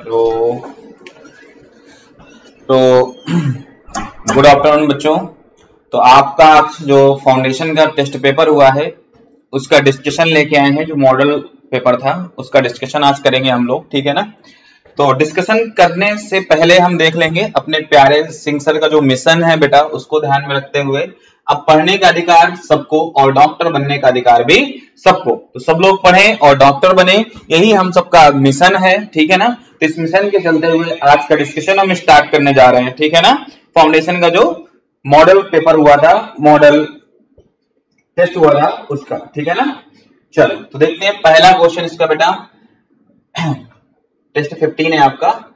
तो good afternoon बच्चों। तो आपका जो फाउंडेशन का टेस्ट पेपर हुआ है उसका डिस्कशन लेके आए हैं। जो मॉडल पेपर था उसका डिस्कशन आज करेंगे हम लोग, ठीक है ना। तो डिस्कशन करने से पहले हम देख लेंगे अपने प्यारे सिंह सर का जो मिशन है बेटा, उसको ध्यान में रखते हुए अब पढ़ने का अधिकार सबको और डॉक्टर बनने का अधिकार भी सबको। तो सब लोग पढ़ें और डॉक्टर बने, यही हम सबका मिशन है, ठीक है ना। तो इस मिशन के चलते हुए आज का डिस्कशन हम स्टार्ट करने जा रहे हैं, ठीक है ना। फाउंडेशन का जो मॉडल पेपर हुआ था, मॉडल टेस्ट हुआ था उसका, ठीक है ना। चलो तो देखते हैं पहला क्वेश्चन इसका बेटा, टेस्ट 15 है आपका।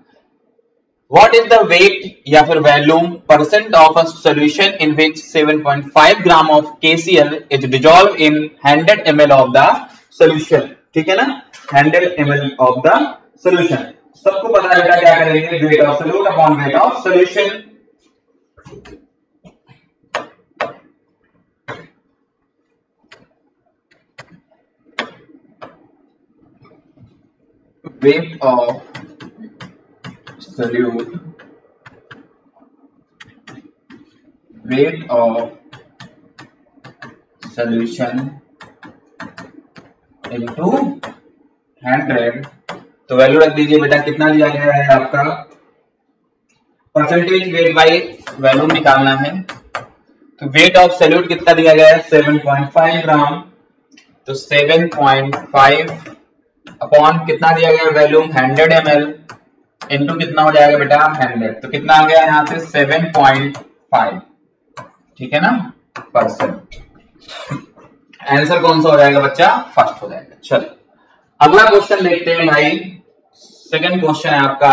What is the weight या फिर volume percent of a solution in which 7.5 gram of KCl is dissolved in 100 ml of the solution, ठीक है ना। 100 ml of the solution। सबको पता है बेटा क्या करेंगे, weight of solute upon weight of solution. Weight of solute, weight of solution into 100। तो वैल्यू रख दीजिए बेटा, कितना दिया गया है आपका, परसेंटेज वेट बाई वैल्यूम निकालना है। तो वेट ऑफ सॉल्यूट कितना दिया गया है, 7.5 ग्राम। तो 7.5 अपॉन कितना दिया गया वैल्यूम 100 ml इनटू कितना हो जाएगा बेटा 100। तो कितना आ गया यहाँ से 7.5, ठीक है ना, परसेंट। आंसर कौन सा हो जाएगा बच्चा, फर्स्ट हो जाएगा। चलो अगला क्वेश्चन देखते हैं भाई। सेकंड क्वेश्चन है आपका,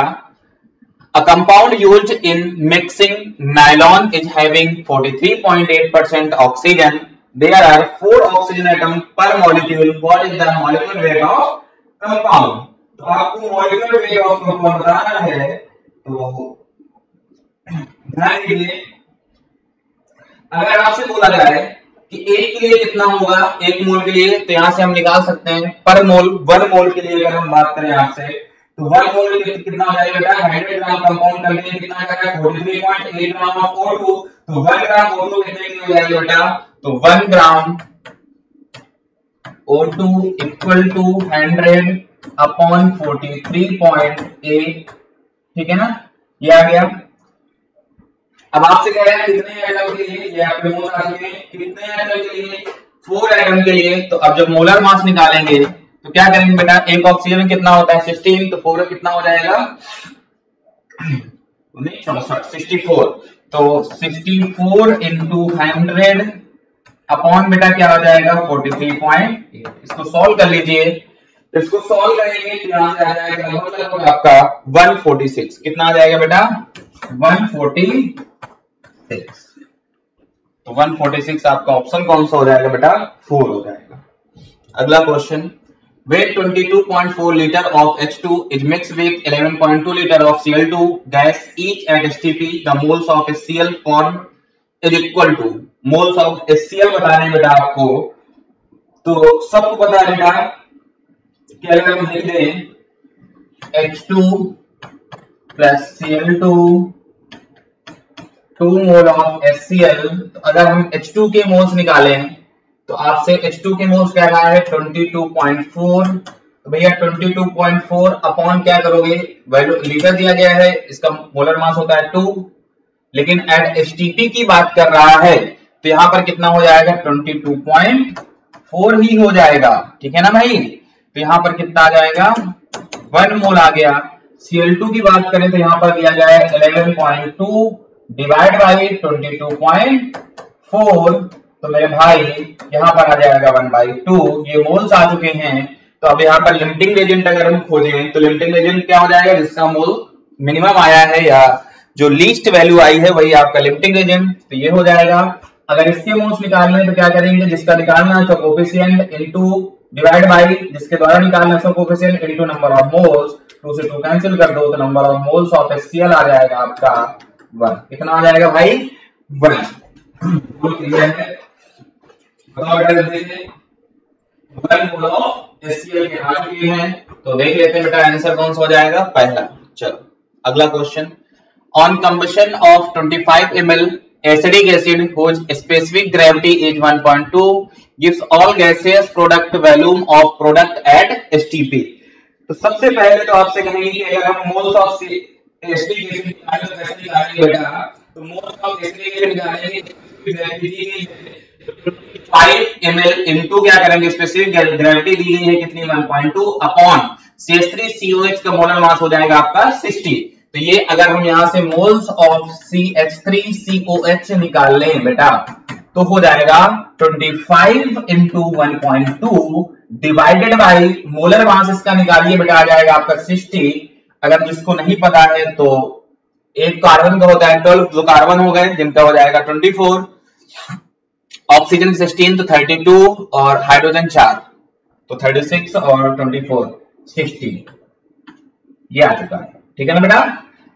a compound used in mixing nylon is having 43.8% oxygen, there are 4 oxygen atom per molecule, what is the molecular weight of compound. तो आपको मॉलिक्यूलर वेट ऑफ कंपाउंड बताना है। तो ध्यान दीजिए, अगर आपसे बोला जाए कि एक के लिए कितना होगा, एक मोल के लिए, तो यहां से हम निकाल सकते हैं पर मोल। 1 मोल के लिए अगर हम बात करें आपसे, तो 1 मोल के कितना हो जाएगा बेटा, 100 ग्राम कंपाउंड करने के कितना आएगा 43.8 ग्राम ऑफ O2। तो 1 ग्राम O2 कितने की हो जाएगी बेटा, तो 1 ग्राम O2 इक्वल टू 100 अपॉन 43.8, ठीक है ना, ये आ गया। अब आपसे कह रहे हैं कितने एटम के लिए, ये आपके मोल आ चुके हैं, कितने एटम के लिए, 4 एटम के लिए। तो अब जब मोलर मास निकालेंगे तो क्या करेंगे बेटा, एक ऑक्सीजन में कितना होता है 16, तो 4 कितना हो जाएगा 64। तो 64 इंटू 100 अपॉन बेटा क्या हो जाएगा 43.8। इसको सॉल्व कर लीजिए, इसको सॉल्व करेंगे तो यहां से आ जाएगा मतलब आपका 146। कितना आ जाएगा बेटा 146। तो 146 आपका ऑप्शन कौन सा हो जाएगा बेटा, 4 हो जाएगा। अगला question, weight 22.4 litre of H2 is mix with 11.2 litre of Cl2 gas each at STP, the moles of HCl form is equal to, moles of HCl बताने बेटा आपको। तो सबको पता है बेटा कि अगर हम लिख दें H2 plus Cl2 2 mole of HCl, तो अगर हम H2 के मोल्स निकालें तो आपसे H2 के मोल्स क्या रहा है 22.4। तो भैया 22.4 अपॉन क्या करोगे, वैल्यू लीटर दिया गया है, इसका मोलर मास होता है 2, लेकिन एट STP की बात कर रहा है तो यहां पर कितना हो जाएगा 22.4 ही हो जाएगा, ठीक है ना भाई। तो यहां पर कितना आ जाएगा 1 मोल आ गया। Cl2 की बात करें तो यहां पर दिया गया है 11.2 डिवाइड बाई 22.4, तो मेरे भाई यहां पर आ जाएगा 1/2। ये मोल्स आ चुके हैं। तो अब यहां पर लिमिटिंग रेजेंट अगर हम खोजें तो लिमिटिंग रेजेंट क्या हो जाएगा, जिसका मोल मिनिमम आया है या जो लीस्ट वैल्यू आई है वही आपका लिमिटिंग रेजेंट, तो ये हो जाएगा। अगर इसके मोल्स निकालने तो क्या करेंगे, जिसका निकालना है कोएफिशिएंट इनटू डिवाइड बाई जिसके द्वारा निकालना है coefficient into number of moles. 2 से 2 कैंसिल कर दो तो number of moles of HCl आ जाएगा आपका 1। कितना आ जाएगा भाई 1। बोल क्लियर है, बताओ बेटा जल्दी से। 1 मोल ऑफ HCl के आ चुके हैं। तो देख लेते हैं बेटा आंसर कौन सा हो जाएगा, पहला। चलो अगला question, on combustion of 25 ml acidic acid whose specific gravity is 1.2 gives all gaseous product volume of product at STP। तो सबसे पहले तो आपसे कहेंगे कि अगर हम मोल्स ऑफ एसिडिक एसिड निकालेंगे बेटा, तो मोल्स ऑफ एसिडिक एसिड निकालेंगे 5 ml इनटू क्या करेंगे, स्पेसिफिक ग्रेविटी दी गई है कितनी 1.2 अपॉन CH3COH का मोलर मास हो जाएगा आपका 60। तो ये अगर हम यहां से मोल्स ऑफ CH3COH निकाल लें बेटा, तो हो जाएगा 25 into 1.2 divided by molar mass इसका निकालिए बेटा, आ जाएगा आपका 60। अगर जिसको नहीं पता है तो एक कार्बन का होता है 12, जो कार्बन हो गए जिनका हो जाएगा 24, ऑक्सीजन 16 तो 32 और हाइड्रोजन 4 तो 36 और 24 60, ये आ चुका है। ठीक है ना बेटा,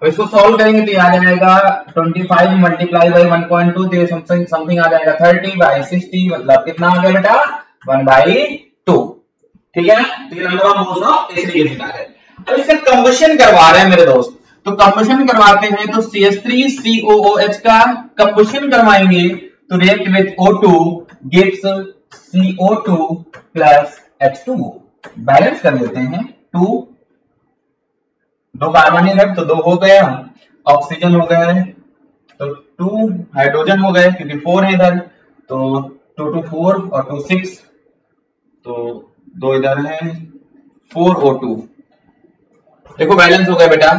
अब इसको सॉल्व करेंगे तो आ जाएगा 25 मल्टीप्लाई बाई 1.2 तो समथिंग आ जाएगा 30 बाई 60, मतलब कितना आ गया बेटा 1/2। ठीक है, तो ये number of moles of acidic acid आ गए। अब इसका कंबशन करवा रहे हैं मेरे दोस्त, तो कंबशन करवाते हैं तो CH3COOH का कंबशन करवाएंगे तो react with O2 gives CO2 plus H2O। Balance कर लेते हैं, 2 कार्बन इधर तो 2 हो गया, ऑक्सीजन हो गया तो 2 हाइड्रोजन हो गए क्योंकि 4 है इधर, तो 2 2 4 और 2 6 तो 2 इधर है 4 O2। देखो बैलेंस हो गया बेटा,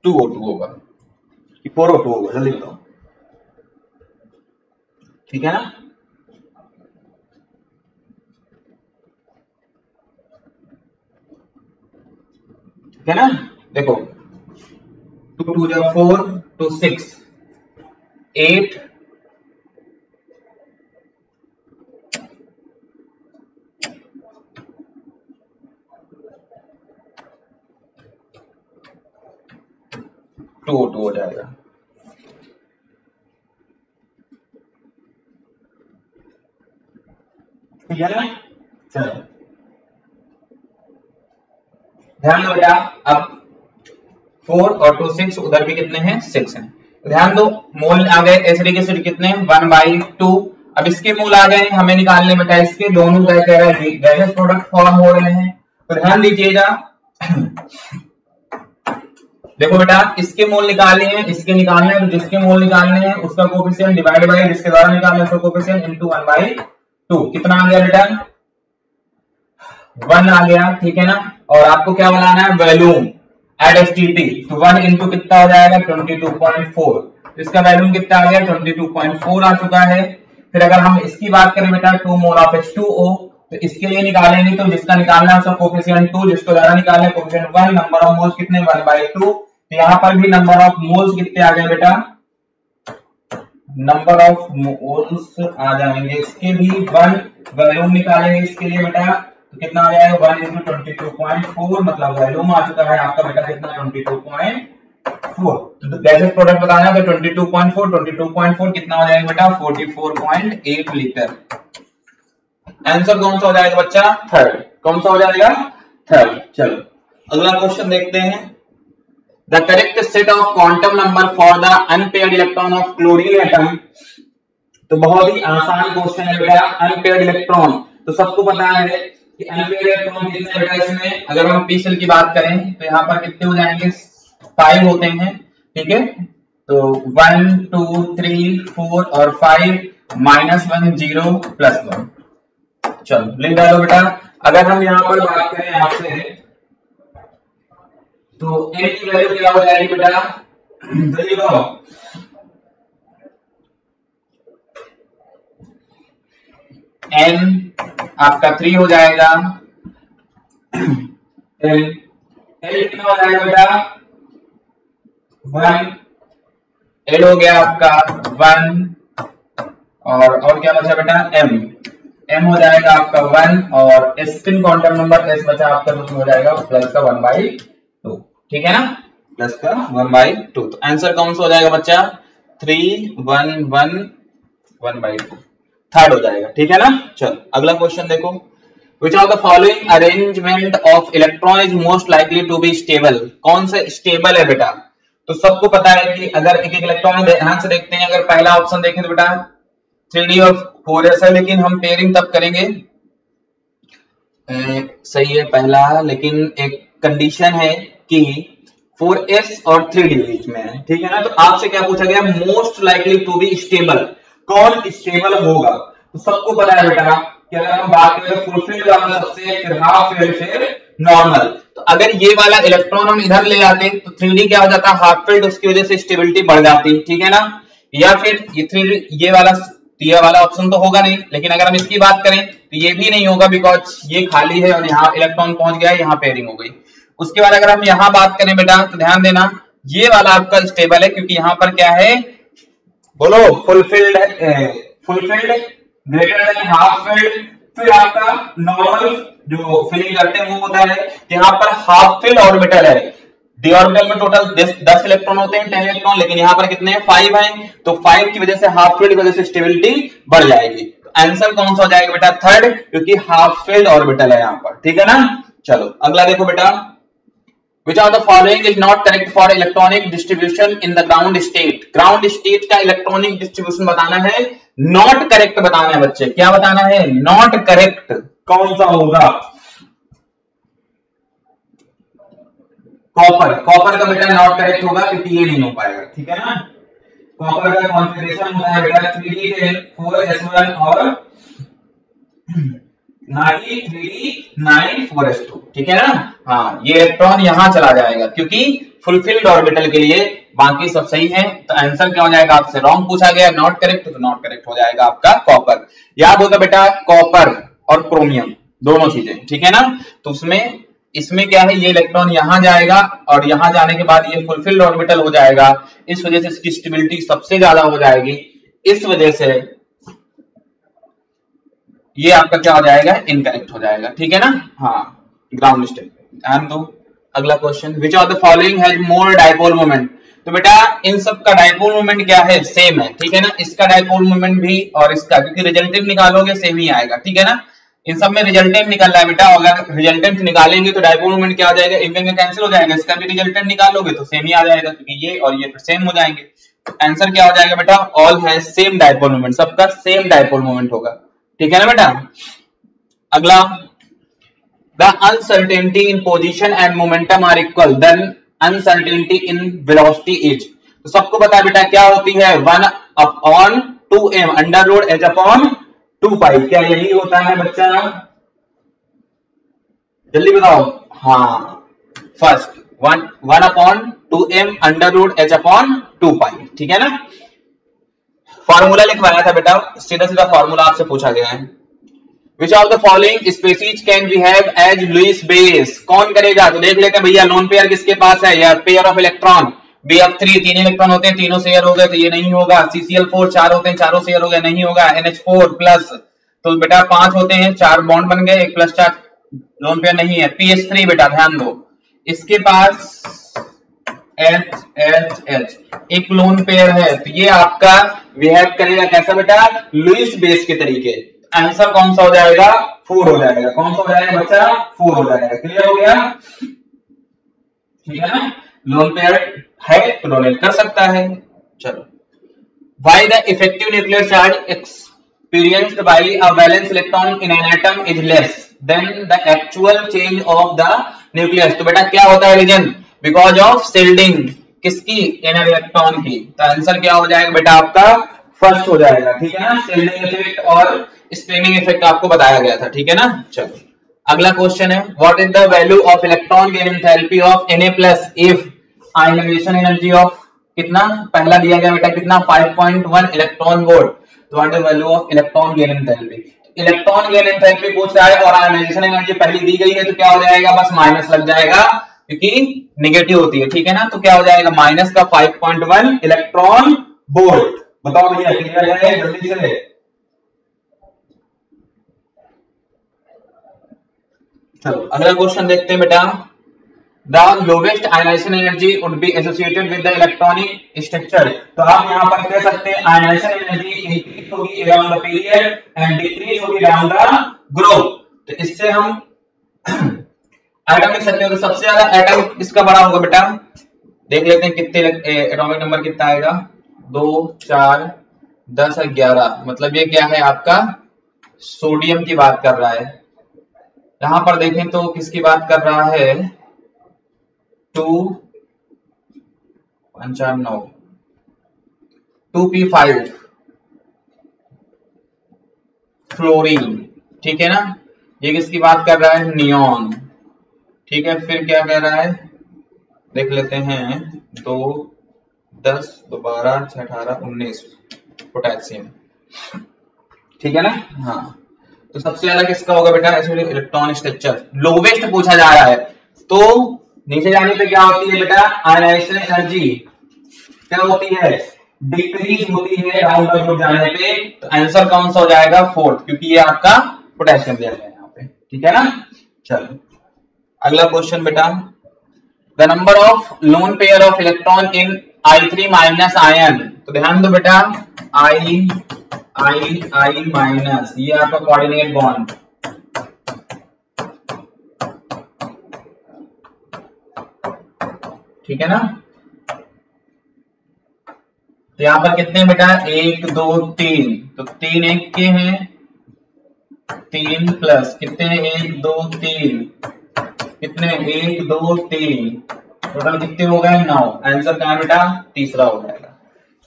2 O2 होगा कि 4 O2 होगा, जल्दी बताओ। ठीक है ना, ठीक है ना, देखो 2 2 जा 4 2 6 8 2 O2 हो जाएगा। ठीक है ना, चलो ध्यान दो बेटा, अब 4 और 2 6, उधर भी कितने हैं 6 हैं। ध्यान दो मोल आ गए एसिडिक एसिड कितने 1/2। अब इसके मोल आ गए, हमें निकालने बेटा इसके दोनों क्या कह रहा है गैसेस प्रोडक्ट फॉर्म हो रहे हैं। तो ध्यान दीजिएगा देखो बेटा, इसके मोल निकालने हैं, इसके निकालने हैं, तो जिसके मोल निकालने हैं उसका कोफिशिएंट डिवाइड बाय जिसके द्वारा निकालने उसका कोफिशिएंट इनटू 1/2। कितना आ गया बेटा 1 आ गया। ठीक है ना, और आपको क्या बनाना है वॉल्यूम एट एसटीपी, तो 1 इंटू कितना हो जाएगा 22.4, तो इसका वॉल्यूम कितना आ गया 22.4 आ चुका है। फिर अगर हम इसकी बात करें बेटा 2 मोल ऑफ H2O, तो इसके लिए निकालेंगे तो जिसका निकालना है उसका कोफिशिएंट 2, जिसको ज्यादा निकालना है कोफिशिएंट 1, नंबर ऑफ मोल्स कितने 1/2। तो यहां पर भी नंबर ऑफ मोल्स कितने आ गए बेटा, नंबर ऑफ मोल्स आ जाएंगे इसके भी 1, वॉल्यूम निकालेंगे इसके लिए बेटा तो कितना आ जाएगा 1 इंटू 22.4, मतलब वॉल्यूम आ चुका है आपका बेटा कितना 22.4। तो गैसेस प्रोडक्ट बताना है तो 22.4 कितना हो जाएगा बेटा 44.8 लीटर। आंसर कौन सा हो जाएगा बच्चा थर्ड, कौन सा हो जाएगा थर्ड। चलो अगला क्वेश्चन देखते हैं, the correct set of quantum number for the unpaired electron of chlorine atom. तो बहुत ही आसान क्वेश्चन है बेटा, अनपेयर्ड इलेक्ट्रॉन तो सबको पता है कि अनपेयर्ड इलेक्ट्रॉन कितने बेटा इसमें, अगर हम पी शेल की बात करें तो यहाँ पर कितने हो जाएंगे 5 होते हैं। ठीक है, तो 1 2 3 4 और 5 -1 0 +1। चलो लिख डालो बेटा, अगर हम यहाँ पर बात करें आपसे तो n की वैल्यू क्या हो जाएगी बेटा जल्दी बताओ, n आपका 3 हो जाएगा, l कितना हो जाएगा बेटा 1, l हो गया आपका 1 और क्या बचा बेटा m हो जाएगा आपका 1 और स्पिन क्वांटम नंबर s बचा आपका तो हो जाएगा प्लस का 1/2। ठीक है ना, प्लस का 1/2। तो आंसर कौन सा हो जाएगा बच्चा 3 1 1 1/2 थर्ड हो जाएगा। ठीक है ना, चलो अगला क्वेश्चन देखो, Which of the following arrangement of electron is most likely to be stable? कौन सा स्टेबल है बेटा? तो सबको पता है कि अगर एक एक इलेक्ट्रॉन ध्यान से देखते हैं, अगर पहला ऑप्शन देखें तो बेटा 3d और 4s है, लेकिन हम पेयरिंग तब करेंगे सही है पहला, लेकिन एक कंडीशन है कि 4s और 3d बीच में है, ठीक है ना। तो आपसे क्या पूछा गया? Most likely to be stable, कौन स्टेबल होगा? तो सबको पता है बेटा कि अगर हम बात करें फुलफिल्ड वाला सबसे, फिर हाफ फिल्ड, फिर नॉर्मल। तो अगर ये वाला इलेक्ट्रॉन हम इधर ले आते तो 3d क्या हो जाता? हाफ फिल्ड, उसकी वजह से स्टेबिलिटी बढ़ जाती, ठीक है ना। या फिर ये 3d ये वाला ऑप्शन तो होगा नहीं, लेकिन अगर हम इसकी बात करें तो ये भी नहीं होगा, बिकॉज ये खाली है और यहाँ इलेक्ट्रॉन पहुंच गया, यहाँ पेयरिंग हो गई। उसके बाद अगर हम यहाँ बात करें बेटा तो ध्यान देना ये वाला आपका स्टेबल है, क्योंकि यहाँ पर क्या है? बोलो, fulfilled greater than half filled. फिर आपका नॉर्मल जो फिलिंग करते हैं वो होता है, यहाँ पर हाफ फिल्ड ऑर्बिटल है। डी ऑर्बिटल में टोटल 10 इलेक्ट्रॉन होते हैं, 10 इलेक्ट्रॉन, लेकिन यहाँ पर कितने हैं? 5 हैं। तो 5 की वजह से, हाफ फील्ड की वजह से स्टेबिलिटी बढ़ जाएगी। तो आंसर कौन सा हो जाएगा बेटा? थर्ड, क्योंकि हाफ फील्ड ऑर्बिटल है यहाँ पर, ठीक है ना। चलो अगला देखो बेटा, Which of the following is not correct for electronic distribution in the ground state? Ground state का इलेक्ट्रॉनिक डिस्ट्रीब्यूशन बताना है, नॉट करेक्ट बताना है बच्चे। क्या बताना है? Not correct. कौन सा होगा? कॉपर का बेटा नॉट करेक्ट होगा, क्योंकि ये नहीं हो पाएगा, ठीक है ना। कॉपर का कॉन्फ़िगरेशन होता है बेटा 3d10 4s1 और 3d9 4s2, ठीक है ना। हाँ, ये इलेक्ट्रॉन यहां चला जाएगा क्योंकि फुलफिल्ड ऑर्बिटल के लिए, बाकी सब सही है। तो आंसर क्या हो जाएगा? आपसे रॉन्ग पूछा गया, नॉट करेक्ट, तो नॉट करेक्ट हो जाएगा आपका कॉपर। याद होगा बेटा, कॉपर और क्रोमियम दोनों चीजें, ठीक है ना। तो इसमें क्या है? ये इलेक्ट्रॉन यहां जाएगा और यहां जाने के बाद ये फुलफिल्ड ऑर्बिटल हो जाएगा, इस वजह से इसकी स्टेबिलिटी सबसे ज्यादा हो जाएगी। इस वजह से ये आपका क्या हो जाएगा? इनकरेक्ट हो जाएगा, ठीक है ना। हाँ, ग्राउंड स्टेट। ध्यान दो, अगला question, which of the following has more dipole moment? तो बेटा इन सब का डाइपोल मोमेंट क्या है? सेम है, ठीक है ना। इसका डाइपोल मोमेंट भी और इसका, क्योंकि रिजल्टेंट निकालोगे सेम ही आएगा, ठीक है ना। इन सब में रिजल्टेंट निकल रहा है बेटा, अगर रिजल्टेंट निकालेंगे तो डाइपोल मोमेंट क्या हो जाएगा? इनका कैंसिल हो जाएगा, इसका भी रिजल्टेंट निकालोगे तो सेम ही आ जाएगा, क्योंकि ये और ये फिर सेम हो जाएंगे। तो आंसर क्या हो जाएगा बेटा? All has same dipole moment, सबका सेम डाइपोल मोमेंट होगा, ठीक है ना बेटा। अगला, the uncertainty in position and momentum are equal, then uncertainty in velocity is। तो सबको पता है बेटा क्या होती है? 1/2m under root h upon 2 क्या यही होता है बच्चा? जल्दी बताओ। हाँ, first 1/2m under root h upon 2, ठीक है ना। फॉर्मूला लिखवाया था बेटा, सीधा सीधा फॉर्मूला आपसे पूछा गया है। Which of the following species can we have as Lewis base? कौन करेगा? तो देख लेते हैं भैया, लोन पेयर किसके पास है यार? Pair of electron Bf3, 3 electron होते हैं, तीनों शेयर हो गए तो ये नहीं होगा। CCl4 4 होते हैं, चारों शेयर हो गए, नहीं होगा। NH4 प्लस, तो बेटा 5 होते हैं, 4 बॉन्ड बन गए, 1 + 4 लोन पेयर नहीं है। PS3 बेटा ध्यान दो, इसके पास H एक लोन पेयर है, तो ये आपका बिहेव करेगा कैसा बेटा? लुईस बेस के तरीके। आंसर कौन सा हो जाएगा? 4 हो जाएगा। कौन सा हो जाएगा बच्चा? 4 हो जाएगा। क्लियर हो गया, ठीक है ना। लोन पेयर है तो डोनेट कर सकता है। चलो, why the effective nuclear charge experienced by a valence electron in an atom is less than the actual change of the nucleus? तो बेटा क्या होता है रीजन? बिकॉज ऑफ शिल्डिंग, किसकी? इनर इलेक्ट्रॉन की। तो आंसर क्या हो जाएगा बेटा आपका? फर्स्ट हो जाएगा, ठीक है ना। शिल्डिंग इफेक्ट और स्पिनिंग इफेक्ट आपको बताया गया था, ठीक है ना। चलो अगला क्वेश्चन है, what is the value of electron gain enthalpy of Na+ if ionization energy of कितना? पहला दिया गया बेटा कितना? 5.1 इलेक्ट्रॉन वोल्ट। तो what is value of electron gain enthalpy? Electron gain enthalpy पूछ रहा है और आयनाइजेशन एनर्जी पहले दी गई है, तो क्या हो जाएगा? बस माइनस लग जाएगा, क्योंकि नेगेटिव होती है, ठीक है ना। तो क्या हो जाएगा? माइनस का 5.1 इलेक्ट्रॉन वोल्ट। बताओ भैया, क्लियर है? जल्दी से। चलो अगला क्वेश्चन देखते हैं बेटा, the lowest ionization energy would be associated with the electronic structure. तो आप यहां पर कह सकते हैं आयनाइजेशन एनर्जी इंक्रीज होगी around the period and decrease होगी अराउंड द ग्रुप। तो इससे हम एटम लिख सकते हैं। तो सबसे ज्यादा एटम इसका बड़ा होगा बेटा, देख लेते हैं कितने एटॉमिक नंबर कितना आएगा, 2 4 10 11। मतलब ये क्या है आपका सोडियम की बात कर रहा है। यहां पर देखें तो किसकी बात कर रहा है, 2 5 4 9 2p5 फ्लोरीन, ठीक है ना। ये किसकी बात कर रहा है, नियॉन, ठीक है। फिर क्या कह रहा है, देख लेते हैं, 2 10 2 12 6 18 19 पोटेशियम, ठीक है ना। हाँ, तो सबसे ज्यादा किसका होगा बेटा, इलेक्ट्रॉन स्ट्रक्चर लोवेस्ट पूछा जा रहा है। तो नीचे जाने पे क्या होती है बेटा, आयनाइजेशन एनर्जी क्या होती है, डिक्रीज होती है राउंड जाने पे। तो आंसर कौन सा हो जाएगा, 4th, क्योंकि ये आपका पोटेशियम दिया गया है यहाँ पे, ठीक है ना। चलो अगला क्वेश्चन बेटा, the number of lone pair of electron in I3 minus ion. तो ध्यान दो बेटा, I माइनस, ये आपका कोऑर्डिनेट बॉन्ड, ठीक है ना। तो यहां पर कितने बेटा, 1 2 3, तो 3 1 के हैं, 3 प्लस कितने हैं, 1 2 3, कितने 1 2 3, टोटल कितने हो गए, 9। आंसर क्या है बेटा, तीसरा हो जाएगा।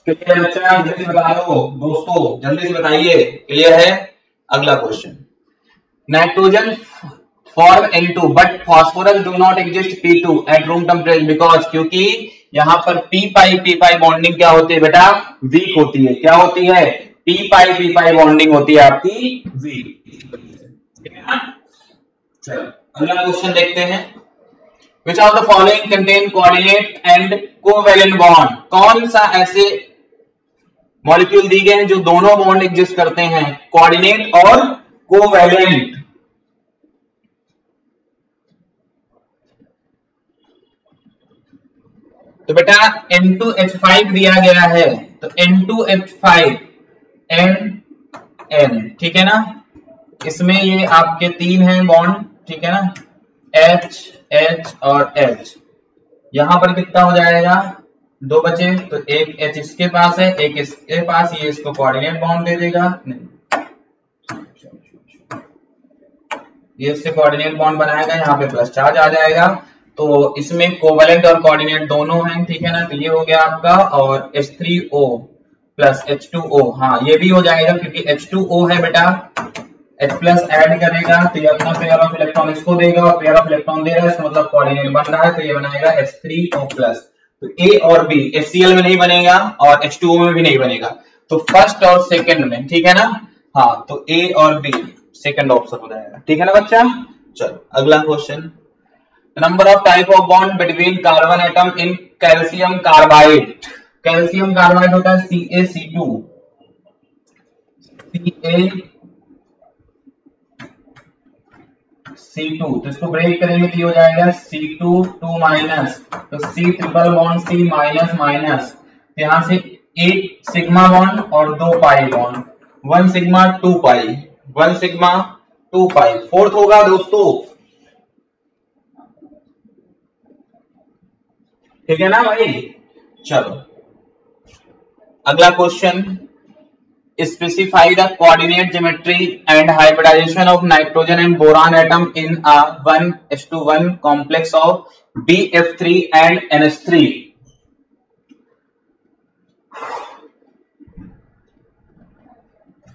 कितने बच्चा जल्दी बता दो दोस्तों, जल्दी से बताइए, क्लियर है। अगला question, nitrogen form N2 but phosphorus do not exist P2 at room temperature because, क्योंकि यहाँ पर p बॉन्डिंग क्या होती है बेटा, वीक होती है। क्या होती है, p बॉन्डिंग होती है आपकी वीक। चलो अगला क्वेश्चन देखते हैं, which of the following contain coordinate and covalent bond. कौन सा ऐसे मॉलिक्यूल दी गए हैं जो दोनों बॉन्ड एग्जिस्ट करते हैं, कोऑर्डिनेट और कोवैलेंट। तो बेटा N2H5 दिया गया है, तो N2H5 N, ठीक है ना। इसमें ये आपके 3 हैं बॉन्ड, ठीक है ना, H H और H। यहां पर कितना हो जाएगा, 2 बचे, तो एक H इसके पास है, एक इसके पास, ये इसको कोऑर्डिनेट बॉन्ड दे देगा, ये इससे कोऑर्डिनेट बॉन्ड बनाएगा, यहाँ पे प्लस चार्ज आ जाएगा। तो इसमें कोवैलेंट और कोऑर्डिनेट दोनों हैं, ठीक है ना। तो ये हो गया आपका, और H3O प्लस H2O, हाँ ये भी हो जाएगा क्योंकि H2O है बेटा, H प्लस ऐड करेगा तो ये अपना पेयर ऑफ इलेक्ट्रॉन इसको देगा, और पेयर ऑफ इलेक्ट्रॉन दे रहा है, इसका मतलब कोऑर्डिनेट बन रहा है, तो ये बनाएगा H3O प्लस। तो A और B HCl में नहीं बनेगा और H2O में भी नहीं बनेगा, तो फर्स्ट और सेकंड में, ठीक है ना। हाँ, तो A और B सेकंड ऑप्शन हो जाएगा, ठीक है ना बच्चा। चलो अगला question, number of type of bond between carbon atom in calcium carbide. Calcium carbide होता है CaC2, तो इसको ब्रेक करेंगे तो हो जाएगा C2 2 माइनस, तो C triple bond C minus minus, यहां से 1 सिग्मा बॉन्ड और 2 pi bond, 1 sigma 2 pi, 1 sigma 2 pi, 4th होगा दोस्तों, ठीक है ना भाई। चलो अगला question, specify the coordinate geometry and hybridization of nitrogen and boron atom in a 1:1 complex of BF3 and NH3।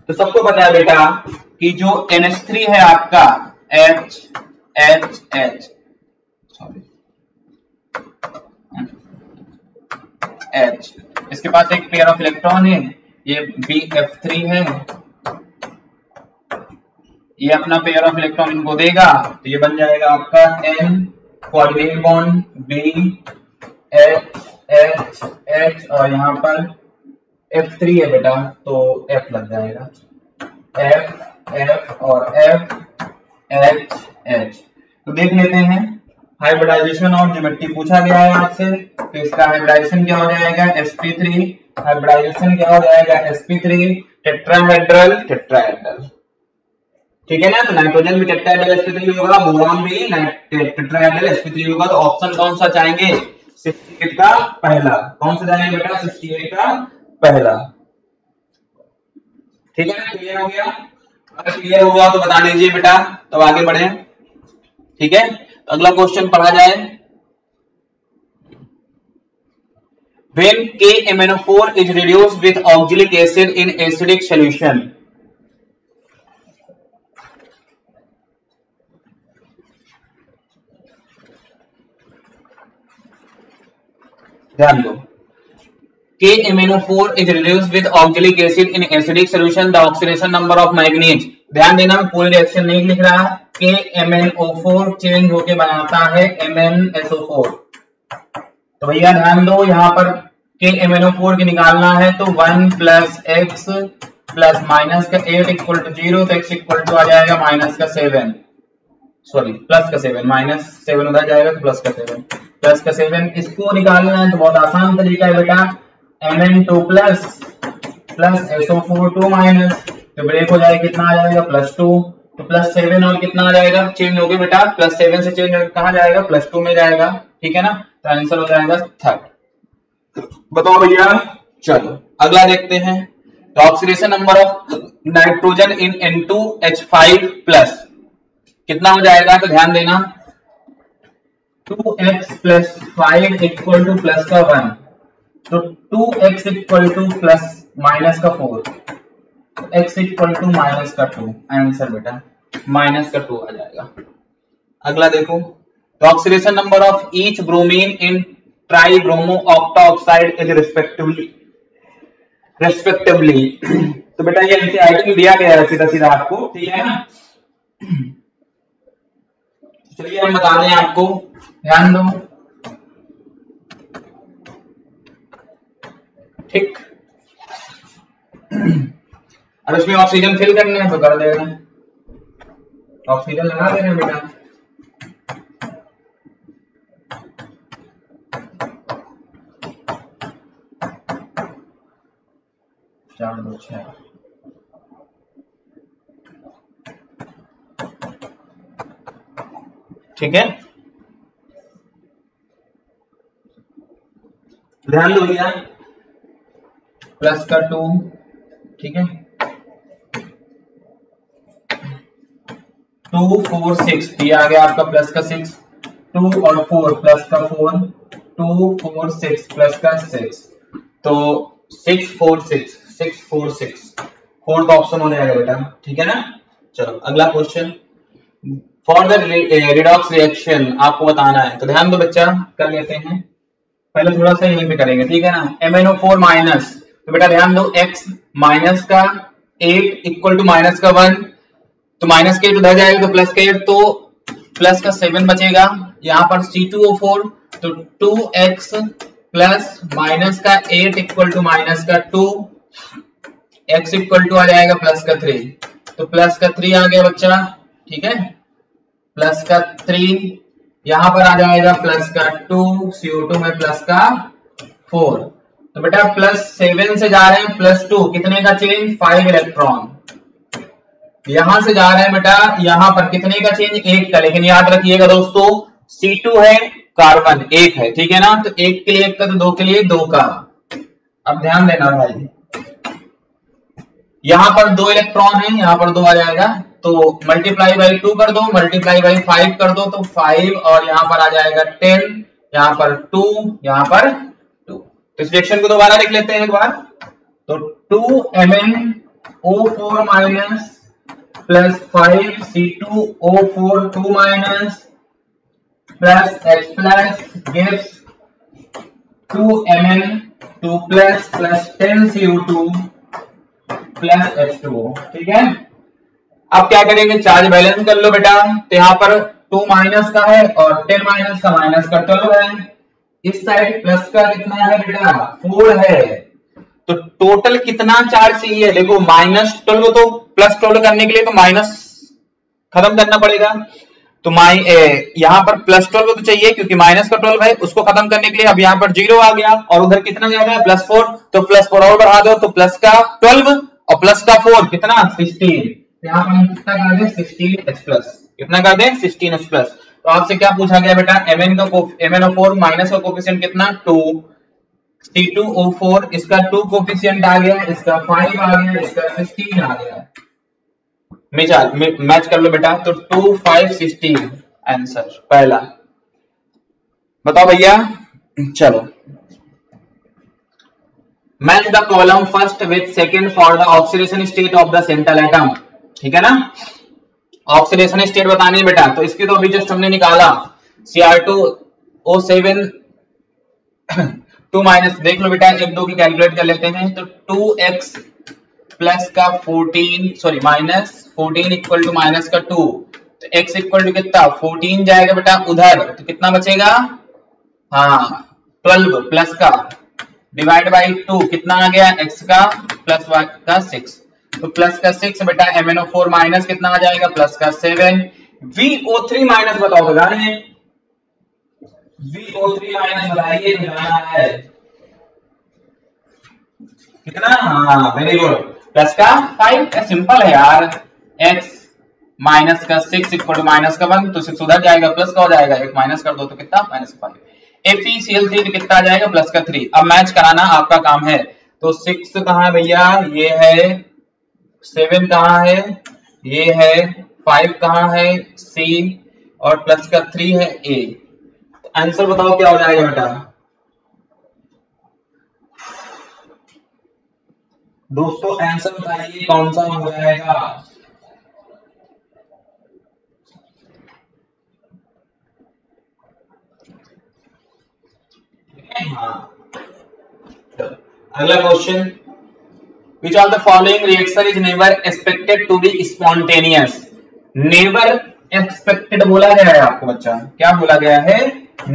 तो सबको पता है बेटा कि जो NH3 है आपका H H H H, इसके पास एक पेयर ऑफ इलेक्ट्रॉन है, ये BF3 है, ये अपना पेयर ऑफ इलेक्ट्रॉन इनको देगा, तो ये बन जाएगा आपका N coordinate bond B H H H, और यहां पर F3 है बेटा, तो F लग जाएगा, F F और F H H। तो देख लेते हैं, हाइब्रिडाइजेशन और ज्योमेट्री पूछा गया है आपसे, तो इसका हाइब्रिडाइजेशन क्या हो जाएगा sp3, हाइब्रिडाइजेशन क्या हो जाएगा sp3 टेट्राहेड्रल टेट्राहेड्रल, ठीक है ना। तो नाइट्रोजन भी टेट्राहेड्रल sp3 होगा, बोरॉन भी टेट्राहेड्रल sp3 होगा। तो ऑप्शन कौन सा चाहेंगे? 68 का पहला। कौन सा जाएंगे बेटा? 68 का पहला। ठीक है ना, क्लियर हो गया? अगर क्लियर हुआ तो बता दीजिए बेटा, तो आगे बढ़े। ठीक है, तो अगला क्वेश्चन पढ़ा जाए। When KMnO4 is reduced with oxalic acid in acidic solution, ध्यान दो, KMnO4 is reduced with oxalic acid in acidic solution, the oxidation number of manganese। ध्यान देना, पूरी रिएक्शन नहीं लिख रहा। KMnO4 चेंज होके बनाता है MnSO4। तो भैया ध्यान दो, यहां पर KMnO4 की निकालना है तो 1 प्लस एक्स प्लस माइनस का 8 इक्वल टू 0, तो x इक्वल टू आ जाएगा माइनस का 7, सॉरी प्लस का 7, माइनस 7 उधर जाएगा तो प्लस का 7, प्लस का 7। इसको निकालना है तो बहुत आसान तरीका है बेटा, Mn2 plus plus SO4 2 minus, तो ब्रेक हो जाएगा, कितना आ जाएगा? +2। तो +7 और कितना आ जाएगा? चेंज हो गया बेटा, +7 से चेंज होकर कहां जाएगा? +2 में जाएगा। ठीक है ना, तो आंसर हो जाएगा 3। बताओ भैया, चलो अगला देखते हैं। तो oxidation number of nitrogen in N2H5 plus कितना हो जाएगा? तो ध्यान देना, 2x plus 5 equal two plus का 1, तो 2x equal two plus minus का 4, तो x इक्वल टू माइनस का 2। आंसर बेटा माइनस का 2 आ जाएगा। अगला देखो, तो oxidation number of each bromine in tribromo octaoxide is respectively. तो बेटा ये एनसीईआरटी में दिया गया है सीधा सीधा आपको, ठीक है ना। चलिए हम बता दें आपको, ध्यान दो। ठीक, और इसमें ऑक्सीजन फिल करने हैं तो कर दे रहे हैं, ऑक्सीजन लगा दे रहे हैं बेटा। चार दो छह, ठीक है, ध्यान दो भैया, प्लस का 2, ठीक है, 2 4 6 दिया आ गया आपका, प्लस का 6, 2 और 4 प्लस का 4, 2 4 6 प्लस का 6, तो 6 4 6 6 4 6, फोर्थ ऑप्शन हो जाएगा बेटा। ठीक है ना। चलो अगला question, for the redox reaction आपको बताना है, तो ध्यान दो बच्चा, कर लेते हैं। पहले थोड़ा सा यहीं पे करेंगे, ठीक है ना। MnO4 माइनस, तो बेटा ध्यान दो, x माइनस का 8 इक्वल टू माइनस का 1, तो माइनस के 8 उधर जाएगा तो प्लस का 8, तो प्लस का 7 बचेगा। यहाँ पर C2O4, तो 2x प्लस माइनस का 8 इक्वल टू माइनस का 2, x इक्वल टू आ जाएगा प्लस का 3, तो प्लस का 3 आ गया बच्चा, ठीक है, प्लस का 3, यहां पर आ जाएगा प्लस का 2, CO2 में प्लस का 4, तो बेटा प्लस 7 से जा रहे हैं प्लस 2, कितने का चेंज? 5 इलेक्ट्रॉन। यहां से जा रहे हैं बेटा, यहां पर कितने का चेंज? 1 का, लेकिन याद रखिएगा दोस्तों, C2 है, कार्बन 1 है, ठीक है ना, तो 1 के लिए 1 का, तो 2 के लिए 2 का। अब ध्यान देना भाई, यहां पर 2 इलेक्ट्रॉन है, यहां पर 2 आ जाएगा, तो मल्टीप्लाई बाई 2 कर दो, मल्टीप्लाई बाई 5 कर दो, तो 5, और यहां पर आ जाएगा 10, यहां पर 2, यहां पर 2। तो इस रिएक्शन को दोबारा लिख लेते हैं एक बार, तो 2 MnO4 minus plus 5 C2O4 2 minus plus H plus gives 2 Mn2 plus plus 10 CO2 plus H2O, ठीक है। अब क्या करेंगे, चार्ज बैलेंस कर लो बेटा, तो यहाँ पर 2 माइनस का है और 10 माइनस का, माइनस का 12 है, इस साइड प्लस का कितना है बेटा? 4 है, तो टोटल कितना चार्ज चाहिए? देखो -12, तो +12 करने के लिए तो माइनस खत्म करना पड़ेगा, तो यहाँ पर +12 तो चाहिए, क्योंकि माइनस का 12 है, उसको खत्म करने के लिए अब यहाँ पर 0 आ गया, और उधर कितना जा रहा है? +4, तो +4 और बढ़ा दो, तो प्लस का 12 और प्लस का 4 कितना? 16, यहाँ पर हम कितना कर दें 16H+, कितना कर दें 16H+। तो आपसे क्या पूछा गया बेटा, MnO4 माइनस का कोफिशिएंट कितना 2, C2O4 इसका 2 कोफिशिएंट आ गया, इसका 5 आ गया, इसका 16 आ गया। मैच कर लो बेटा, तो 2 5 16 आंसर पहला। बताओ भैया, चलो match the column first with second for the oxidation state of the central atom. ठीक है ना, ऑक्सीडेशन स्टेट बतानी है बेटा। तो इसकी तो अभी जस्ट हमने निकाला Cr2O7 2 माइनस, देख लो बेटा 1 2 की कैलकुलेट कर लेते हैं। तो 2x प्लस का 14 sorry minus 14 equal to minus का 2, तो x इक्वल टू कितना 14 जाएगा बेटा उधर, तो कितना बचेगा, हाँ 12 प्लस का डिवाइड बाई 2 कितना आ गया x का प्लस y का 6, तो प्लस का 6 बेटा MnO4 माइनस कितना आ जाएगा प्लस का 7, VO3 माइनस बताओ बताना है, VO3 माइनस बताइए बताना है कितना, हाँ वेरी गुड प्लस का 5, सिंपल है यार, x माइनस का 6 इक्वल टू माइनस का 1, तो 6 उधर जाएगा प्लस का हो जाएगा, एक माइनस कर दो तो कितना माइनस का 5, FeCl3 कितना आ जाएगा प्लस का 3। अब मैच कराना आपका काम है। तो 6 कहाँ है भैया, ये है, 7 कहाँ है, ये है, 5 कहाँ है C, और प्लस का 3 है A। तो आंसर बताओ क्या हो जाएगा बेटा दोस्तों, आंसर बताइए कौन सा हो जाएगा। अगला question, which of the following reaction is never expected to be spontaneous। never expected बोला गया है आपको बच्चा, क्या बोला गया है,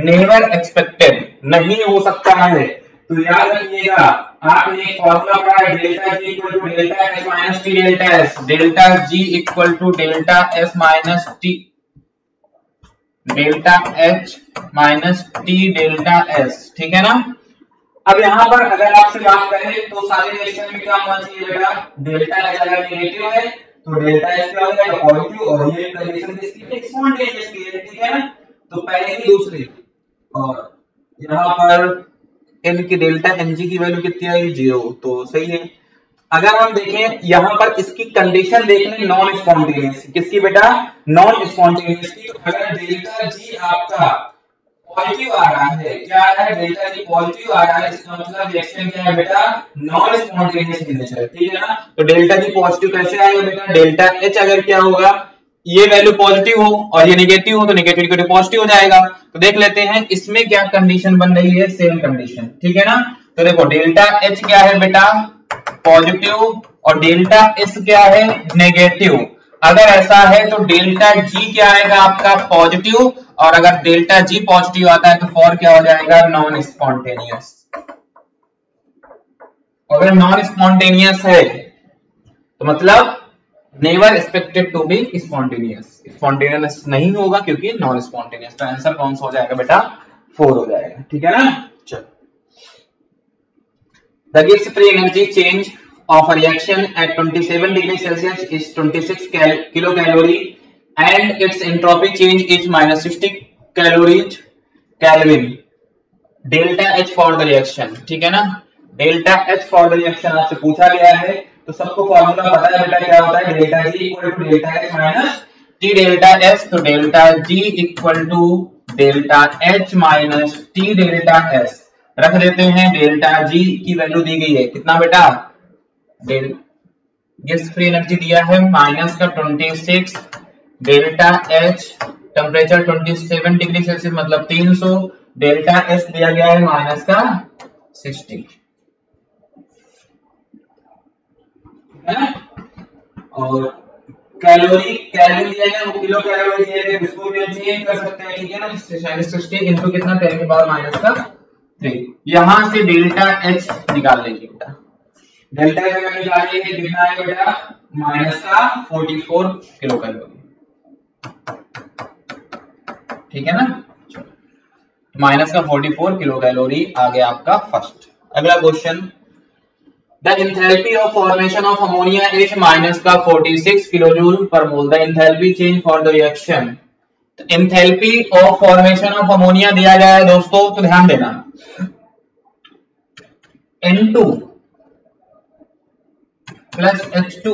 never expected नहीं हो सकता है। तो याद रखिएगा, आपने एक फॉर्मूला पढ़ा है delta G equal to delta S minus T delta S, delta G equal to delta S minus T delta H minus T delta S, ठीक है ना। अब यहाँ पर अगर आपसे बात करें तो सारे रिएक्शन में क्या होना चाहिए बेटा, डेल्टा H अगर नेगेटिव है तो डेल्टा S क्या हो जाएगा पॉजिटिव, और ये कंडीशन किसकी है, स्पॉन्टेनियस की है, ठीक है ना। तो पहले की दूसरी, और यहाँ पर n की डेल्टा Ng की वैल्यू कितनी आई 0, तो सही है। अगर हम देखें यहाँ पर इसकी कंडीशन देख लें नॉन स्पॉन्टेनियस, किसकी बेटा, नॉन स्पॉन्टेनियस की। तो अगर डेल्टा G आपका पॉजिटिव आ रहा है, क्या आ रहा है, डेल्टा G पॉजिटिव आ रहा है, इसका मतलब रिएक्शन क्या है बेटा, नॉन स्पॉन्टेनियस नेचर, ठीक है ना। तो डेल्टा G पॉजिटिव कैसे आएगा बेटा, डेल्टा H अगर क्या होगा, ये वैल्यू पॉजिटिव हो और ये नेगेटिव हो तो नेगेटिव इक्वल टू पॉजिटिव हो जाएगा। तो देख लेते हैं इसमें क्या कंडीशन बन रही है, सेम कंडीशन, ठीक है ना। तो देखो डेल्टा H क्या है बेटा पॉजिटिव और डेल्टा S क्या है नेगेटिव। अगर ऐसा है तो डेल्टा G क्या आएगा आपका पॉजिटिव, और अगर डेल्टा G पॉजिटिव आता है तो फॉर क्या हो जाएगा नॉन स्पॉन्टेनियस। अगर नॉन स्पॉन्टेनियस है तो मतलब never expected to be spontaneous, spontaneous नहीं होगा क्योंकि नॉन स्पॉन्टेनियस। तो आंसर कौन सा हो जाएगा बेटा 4 हो जाएगा, ठीक है ना। चलो, the gives free energy change of a reaction at 27 degrees Celsius is 26 kilocalorie and its entropy change is minus 60 calories Kelvin। Delta H for the reaction, ठीक है ना। Delta H for the reaction आपसे पूछा गया है, तो सबको formula पता है बेटा क्या होता है, delta G equal to delta H minus T delta S। तो delta G equal to delta H minus T delta S रख देते हैं। डेल्टा G की वैल्यू दी गई है कितना बेटा, गिव्स फ्री एनर्जी दिया है माइनस का 26, delta H temperature 27 degree Celsius मतलब 300, डेल्टा S दिया गया है माइनस का 60, है ना। और कैलोरी कैलोरी दिया गया वो किलो कैलोरी दिया गया, इसको भी हम चेंज कर सकते हैं, ठीक है ना। 60 इनटू कितना 10 की पावर माइनस का 3। यहां से डेल्टा H निकाल लेंगे बेटा, डेल्टा H अगर निकालेंगे कितना आएगा बेटा माइनस का 44 किलो कैलोरी, ठीक है ना। माइनस का 44 किलो कैलोरी आ गया आपका फर्स्ट। अगला question, the enthalpy of formation of ammonia is minus का 46 kilojoule per mole. The enthalpy change for the reaction, enthalpy of formation of ammonia दिया गया है दोस्तों, तो ध्यान देना N2 प्लस H2,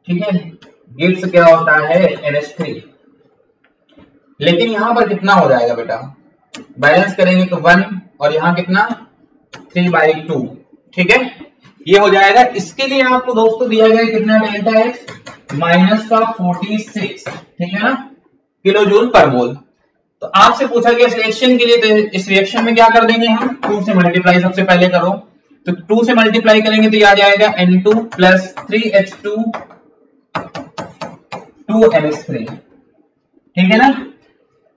ठीक है, गिव्स क्या होता है NH3। लेकिन यहां पर कितना हो जाएगा बेटा, बैलेंस करेंगे तो 1 और यहां कितना 3/2, ठीक है, ये हो जाएगा। इसके लिए आपको दोस्तों दिया गया कितना डेल्टा H माइनस का 46, ठीक है ना, किलो जूल पर मोल। तो आपसे पूछा गया इस रिएक्शन के लिए, तो इस रिएक्शन में क्या कर देंगे हम, 2 से मल्टीप्लाई सबसे पहले करो, तो 2 से मल्टीप्लाई करेंगे तो ये आ जाएगा N2 प्लस 3H2 2NH3, ठीक है ना।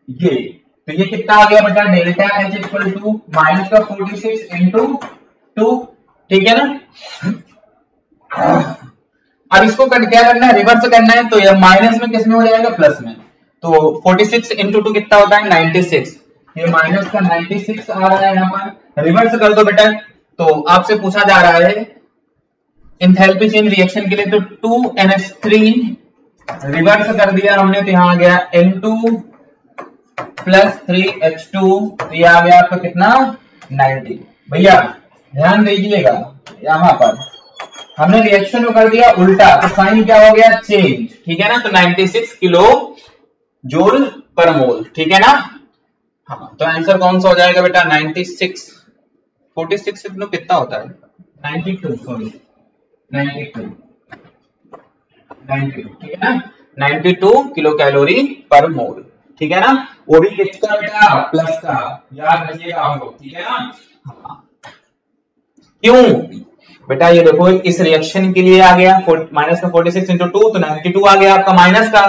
ये तो ये कितना आ गया बेटा, delta H equal to minus का 46 इंटू 2, ठीक है ना। अब इसको क्या करना है, रिवर्स करना है, तो ये माइनस में किसमें हो जाएगा, प्लस में। तो 46 इंटू 2 कितना होता है 96, ये माइनस का 96 आ रहा है यहाँ पर, रिवर्स कर दो बेटा। तो आपसे पूछा जा रहा है इंथैल्पी चेंज रिएक्शन के लिए, तो 2NH3 रिवर्स कर दिया हमने, तो यहाँ आ गया N2 प्लस 3H2, ये आ गया आपका कितना 90। भैया ध्यान दीजिएगा, यहाँ पर हमने रिएक्शन में कर दिया उल्टा, तो साइन क्या हो गया चेंज, ठीक है ना। तो 96 किलो जूल पर मोल, ठीक है ना। हाँ, तो आंसर कौन सा हो जाएगा बेटा 96, 46 से कितना होता है 92, सॉरी 92, ठीक है ना, 92 किलो कैलोरी पर मोल, ठीक है ना। वो भी किसका बेटा, प्लस का, याद रखिएगा आप लोग, ठीक है ना। क्यों बेटा, ये देखो इस रिएक्शन के लिए आ गया माइनस का 46 इंटू 2, तो 92 आ गया आपका, माइनस का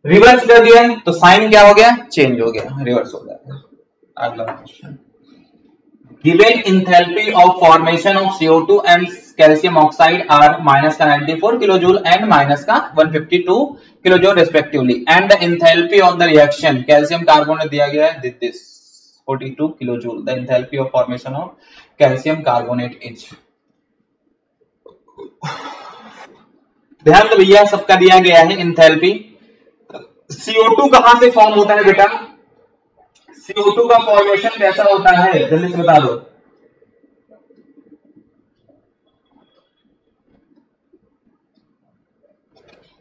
रिवर्स कर दिया तो साइन क्या हो गया, चेंज हो गया, रिवर्स हो गया। अगला question, given enthalpy of formation of CO2 and calcium oxide are minus का 94 किलोजूल एंड माइनस का 152 kilojoule respectively, and the enthalpy of the reaction calcium carbonate दिया गया है this 42 kilojoule. The enthalpy of formation of calcium carbonate is, ध्यान दो भैया सबका दिया गया है इंथैल्पी। CO2 कहां से फॉर्म होता है बेटा, CO2 का फॉर्मेशन कैसा होता है जल्दी से बता दो।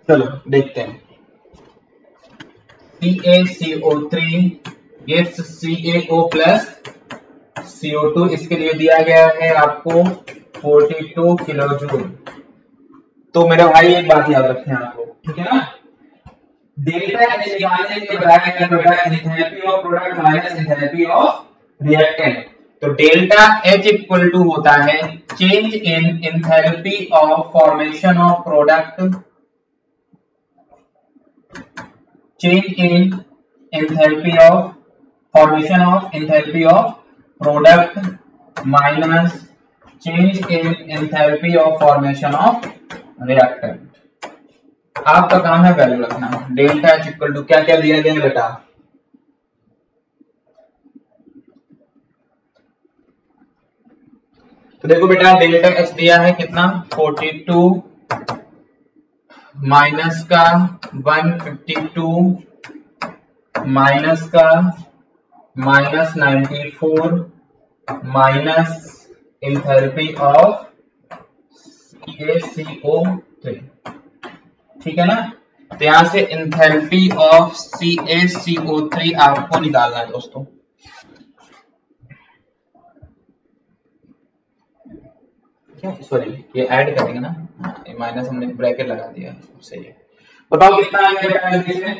चलो देखते हैं, CaCO3 gives CaO plus CO2, इसके लिए दिया गया है आपको 42 किलो जूल। तो मेरे भाई एक बात याद रखें आप लोग, ठीक है ना, डेल्टा H निकालने के बताया गया बेटा enthalpy of product minus enthalpy of reactant. तो डेल्टा H इक्वल टू होता है change in enthalpy of formation of product, change in enthalpy of formation of enthalpy of product minus change in enthalpy of formation of reactant. आपका काम है value रखना। Delta H equal to क्या क्या दिया गया है बेटा, तो देखो बेटा डेल्टा H दिया है कितना 42 माइनस का 152 माइनस का minus 94 minus enthalpy of CaCO3, ठीक है ना। तो यहां से एंथैल्पी ऑफ CaCO3 आपको निकालना है दोस्तों। सॉरी ये ऐड करेंगे ना, ये माइनस हमने ब्रैकेट लगा दिया, सही है। बताओ कितना आएगा बेटा, जल्दी से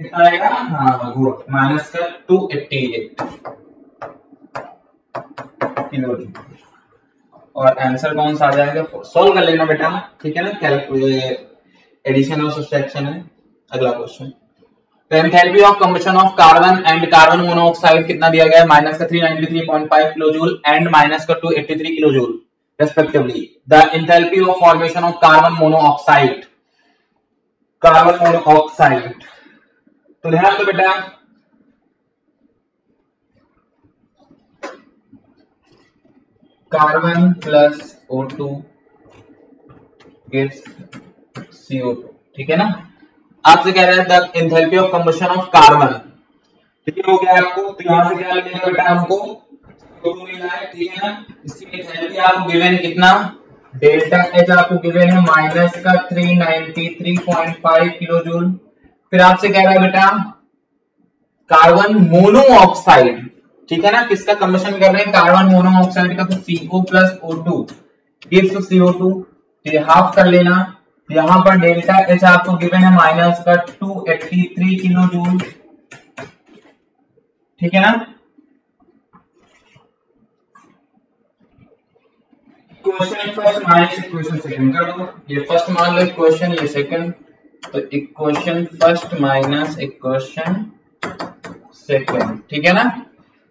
कितना आएगा, हाँ गुड, माइनस का 288 किलो, और आंसर कौन सा आ जाएगा, सॉल्व कर लेना बेटा, ठीक है ना, एडिशन और सब्ट्रैक्शन है। अगला क्वेश्चन, तो enthalpy of combustion of carbon and carbon monoxide कितना दिया गया है, माइनस का 393.5 किलोजूल एंड माइनस का 283 kilojoule respectively. The enthalpy of formation of carbon monoxide, तो ध्यान दो बेटा, carbon plus O2 gives CO2, ठीक है ना। आपसे कह रहा है the enthalpy of combustion of carbon, ठीक हो गया आपको। तो यहाँ से क्या मिलेगा बेटा, हमको CO2 मिला है, ठीक है ना। इसकी एंथैल्पी आपको गिवन कितना, डेल्टा H आपको गिवन है माइनस का 393.5 किलो जूल। फिर आपसे कह रहा है बेटा कार्बन मोनोऑक्साइड, ठीक है ना, किसका कंबशन कर रहे हैं, कार्बन मोनोऑक्साइड का। तो CO plus O2 gives CO2, ये हाफ कर लेना। यहाँ पर डेल्टा H आपको गिवन है माइनस का 283 किलो जूल, ठीक है ना। Equation first minus equation second कर दो, ये फर्स्ट मान लो इक्वेशन, ये सेकंड। तो equation first minus equation second, ठीक है ना।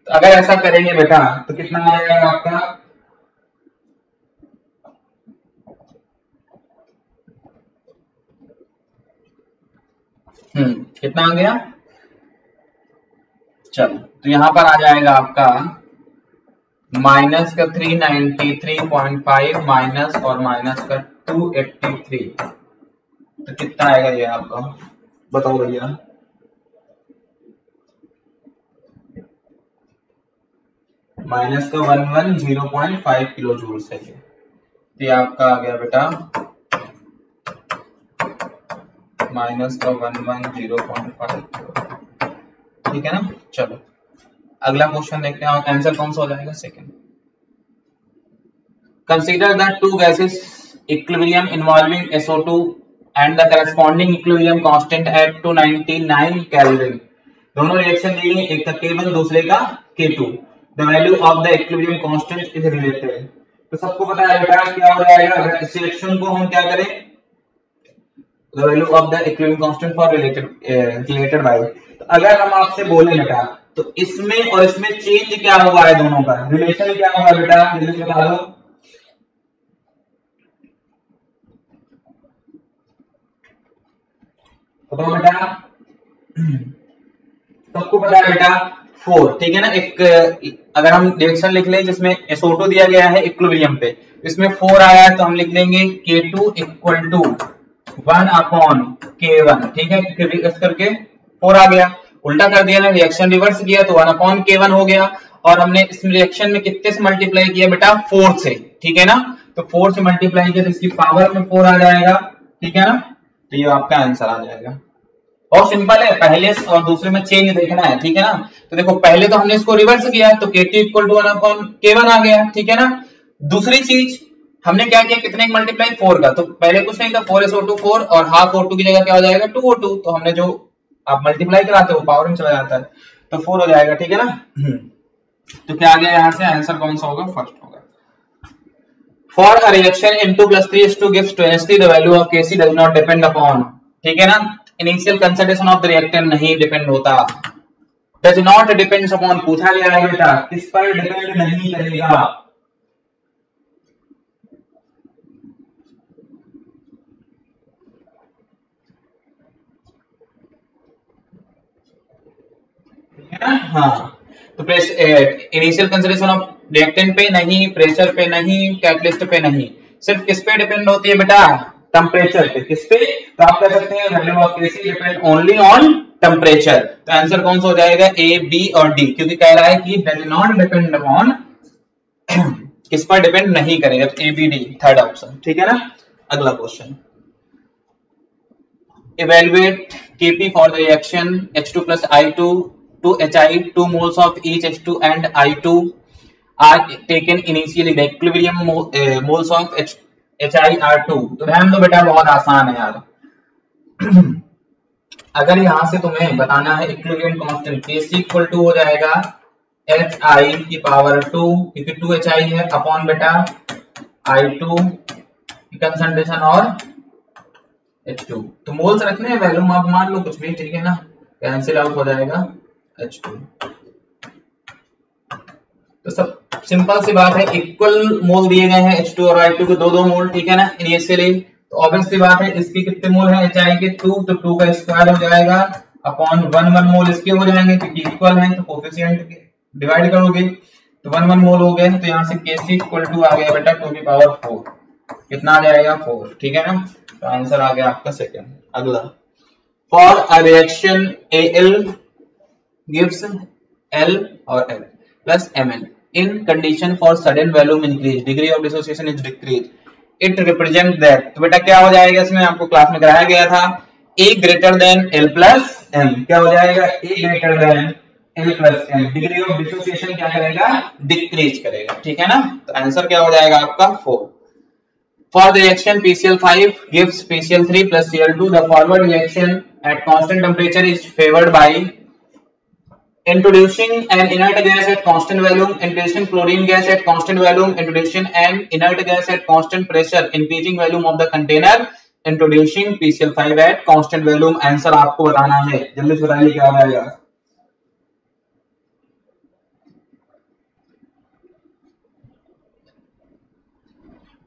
तो अगर ऐसा करेंगे बेटा तो कितना आ जाएगा आपका, कितना आ गया, चलो तो यहां पर आ जाएगा आपका माइनस का 393.5 माइनस और माइनस का 283, तो कितना आएगा ये आपका, बताओ भैया। माइनस का 110.5 किलो जूल से, तो ये आपका आ गया बेटा माइनस का 110.5, ठीक है ना। चलो अगला क्वेश्चन देखते हैं, आंसर कौन सा हो जाएगा, second. Consider the two gases equilibrium involving SO2 and the corresponding equilibrium constant eight 299 kelvin. दोनों रिएक्शन दी गई, एक का K1 दूसरे का K2। The value of the equilibrium constant is related. तो सबको पता है बेटा क्या हो जाएगा, अगर इस रिएक्शन को हम क्या करें, the value of the equilibrium constant for related by. तो अगर हम आपसे बोले बेटा तो इसमें और इसमें चेंज क्या हुआ है, दोनों का रिलेशन क्या होगा बेटा, जल्दी बता दो। बताओ बेटा, सबको पता है बेटा 4, ठीक है ना। एक अगर हम रिएक्शन लिख लें जिसमें SO2 दिया गया है इक्विलिब्रियम पे, इसमें 4 आया है, तो हम लिख देंगे K2 equal to 1 upon K1, ठीक है, इस करके 4 आ गया। उल्टा कर दिया ना, रिएक्शन रिवर्स किया तो 1 अपॉन K1 हो गया। और हमने इस रिएक्शन में कितने से मल्टीप्लाई किया बेटा, 4 से, ठीक है ना। तो 4 से मल्टीप्लाई किया तो इसकी पावर में 4 आ जाएगा, ठीक है ना। तो ये आपका आंसर आ जाएगा। बहुत सिंपल है, पहले और दूसरे में चेंज देखना है, ठीक है ना। तो देखो पहले तो हमने इसको रिवर्स किया तो K2 equal to 1 upon K1 आ गया, ठीक है ना। दूसरी चीज हमने क्या किया, कितने का मल्टीप्लाई, 4 का। तो पहले कुछ नहीं था, 4SO2 4 और हाफ O2 की जगह क्या हो जाएगा 2O2। तो हमने जो आप मल्टीप्लाई कराते हो वो पावर में चला जाता है, तो 4 हो जाएगा, ठीक है ना। तो क्या आ गया यहाँ से, आंसर कौन सा होगा, फर्स्ट होगा। For a reaction N2 + 3H2 gives 20, the value of Kc does not depend upon, ठीक है ना। Initial concentration of the reactant नहीं डिपेंड होता, डज नॉट डिपेंड्स अपॉन पूछा गया है बेटा, किस पर डिपेंड नहीं करेगा। हाँ, तो इनिशियल कंसिडरेशन ऑफ रिएक्टेंट पे नहीं, प्रेशर पे नहीं, कैटलिस्ट पे नहीं, सिर्फ किस पे डिपेंड होती है बेटा, टेम्परेचर पे। किस पे, तो आप कह सकते हैं value of Kc depend only on temperature. तो आंसर कौन सा हो जाएगा, A, B और D, क्योंकि कह रहा है कि डज नॉट डिपेंड अपॉन, किस पर डिपेंड नहीं करेगा, A, B, D third option, ठीक है ना। अगला question, evaluate Kp for the reaction H2 + I2 to HI, 2 moles of each H2 and I2 are taken initially, the equilibrium moles of HI are 2। तो ध्यान दो बेटा, बहुत आसान है यार। अगर यहां से तुम्हें बताना है equilibrium constant, Kc equal to हो जाएगा HI की पावर 2, क्योंकि 2HI है, अपॉन बेटा I2 की कंसंट्रेशन और H2। तो मोल्स रखने हैं, वैल्यू आप मान लो कुछ भी, ठीक है ना, कैंसिल आउट हो जाएगा H2। तो सब सिंपल सी बात है, इक्वल मोल दिए गए हैं H2 और I2 के 2-2 मोल, ठीक है ना, इनिशियली। तो ऑब्वियस सी बात है, इसके कितने मोल हैं HI के 2, तो 2 का स्क्वायर हो जाएगा अपॉन 1 मोल इसके हो जाएंगे, क्योंकि इक्वल हैं, तो कोफिशिएंट डिवाइड करोगे तो 1 मोल हो गए, तो यहाँ से Kc इक्वल टू आ गया बेटा 2 की पावर 4, कितना आ जाएगा 4, ठीक है ना। तो आंसर आ गया आपका सेकंड। अगला, for a reaction Al gives L और L plus Mn in condition for sudden volume increase, degree of dissociation is decrease, it represent that। तो बेटा क्या हो जाएगा, इसमें आपको क्लास में कराया गया था, A greater than L plus M, क्या हो जाएगा A greater than L plus M, degree of dissociation क्या करेगा, डिक्रीज करेगा, ठीक है ना। तो आंसर क्या हो जाएगा आपका 4। For the reaction PCl5 gives PCl3 plus Cl2, the forward reaction at constant temperature is favored by introducing an inert gas at constant volume, introducing chlorine gas at constant volume, introducing an inert gas at constant pressure, increasing volume of the container, introducing PCl5 at constant volume। Answer आपको बताना है, जल्दी से बताइए क्या हो जाएगा।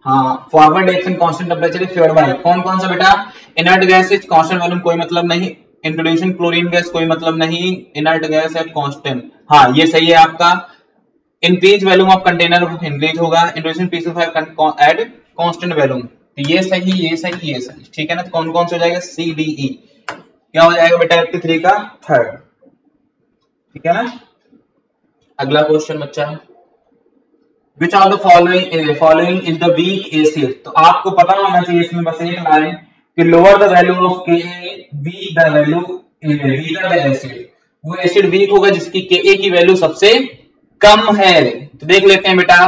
हाँ, forward reaction constant temperature is favoured by कौन कौन सा बेटा, inert gas is constant volume कोई मतलब नहीं, इंट्रोड्यूसिंग क्लोरीन गैस कोई मतलब नहीं, इनर्ट गैस एट कांस्टेंट, हाँ ये सही है आपका। Increase volume of container increase होगा, introducing PCl5 at constant volume, तो ये सही ये सही ये सही, ठीक है ना। तो कौन कौन से हो जाएगा, सी डी ई, क्या हो जाएगा बेटा 83 का थर्ड, ठीक है ना। अगला क्वेश्चन बच्चा, Which of the following is the weak acid? तो आपको पता होना चाहिए इसमें बस एक लाइन कि lower the value of Ka, weak the value, weaker the acid, वो एसिड वीक होगा जिसकी Ka की वैल्यू सबसे कम है। तो देख लेते हैं बेटा,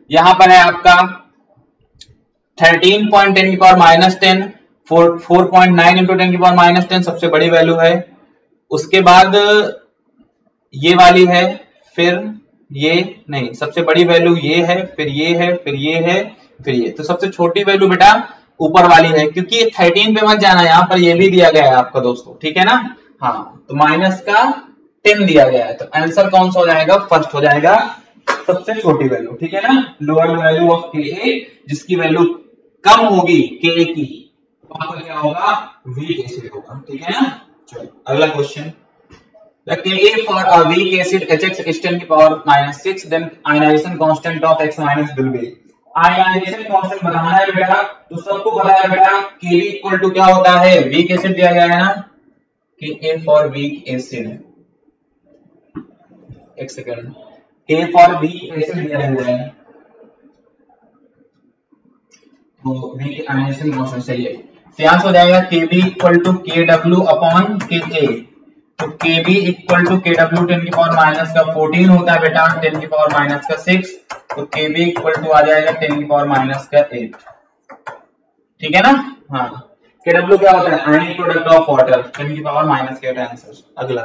यहां पर है आपका 13.10 की पावर -10, 4.9 इंटू 10 की पावर -10 सबसे बड़ी वैल्यू है, उसके बाद ये वाली है, फिर ये नहीं, सबसे बड़ी वैल्यू ये है, फिर ये है, फिर ये है, फिर ये, तो सबसे छोटी वैल्यू बेटा ऊपर वाली है, क्योंकि 13 पे मत जाना, यहाँ पर ये भी दिया गया है आपका दोस्तों, ठीक है ना। हाँ, तो माइनस का 10 दिया गया है, तो आंसर कौन सा हो जाएगा, फर्स्ट हो जाएगा, सबसे छोटी वैल्यू, ठीक है ना। लोअर वैल्यू ऑफ Ka, जिसकी वैल्यू कम होगी Ka की, तो आपका क्या होगा, वीक एसिड होगा, ठीक है ना। चलो अगला question, the Ka for a weak acid Hx is 10 to the power -6, then ionization constant of X minus will be, ionization constant बताना है बेटा, तो सबको पता है बेटा Kb इक्वल टू क्या होता है, weak acid दिया गया है ना, Ka for weak acid, एक second, K for weak acid दिया गया है, तो weak ionization constant सही है, तो यहाँ से हो जाएगा Kb equal to Kw upon Ka, तो Kb इक्वल टू Kw 10 की पावर माइनस का 14 होता है बेटा, 10 की पावर माइनस का 6, तो Kb इक्वल टू आ जाएगा 10 की पावर माइनस का 8, ठीक है ना। हाँ, Kw क्या होता है, आयनिक प्रोडक्ट ऑफ वाटर, 10 की पावर माइनस का आंसर। अगला,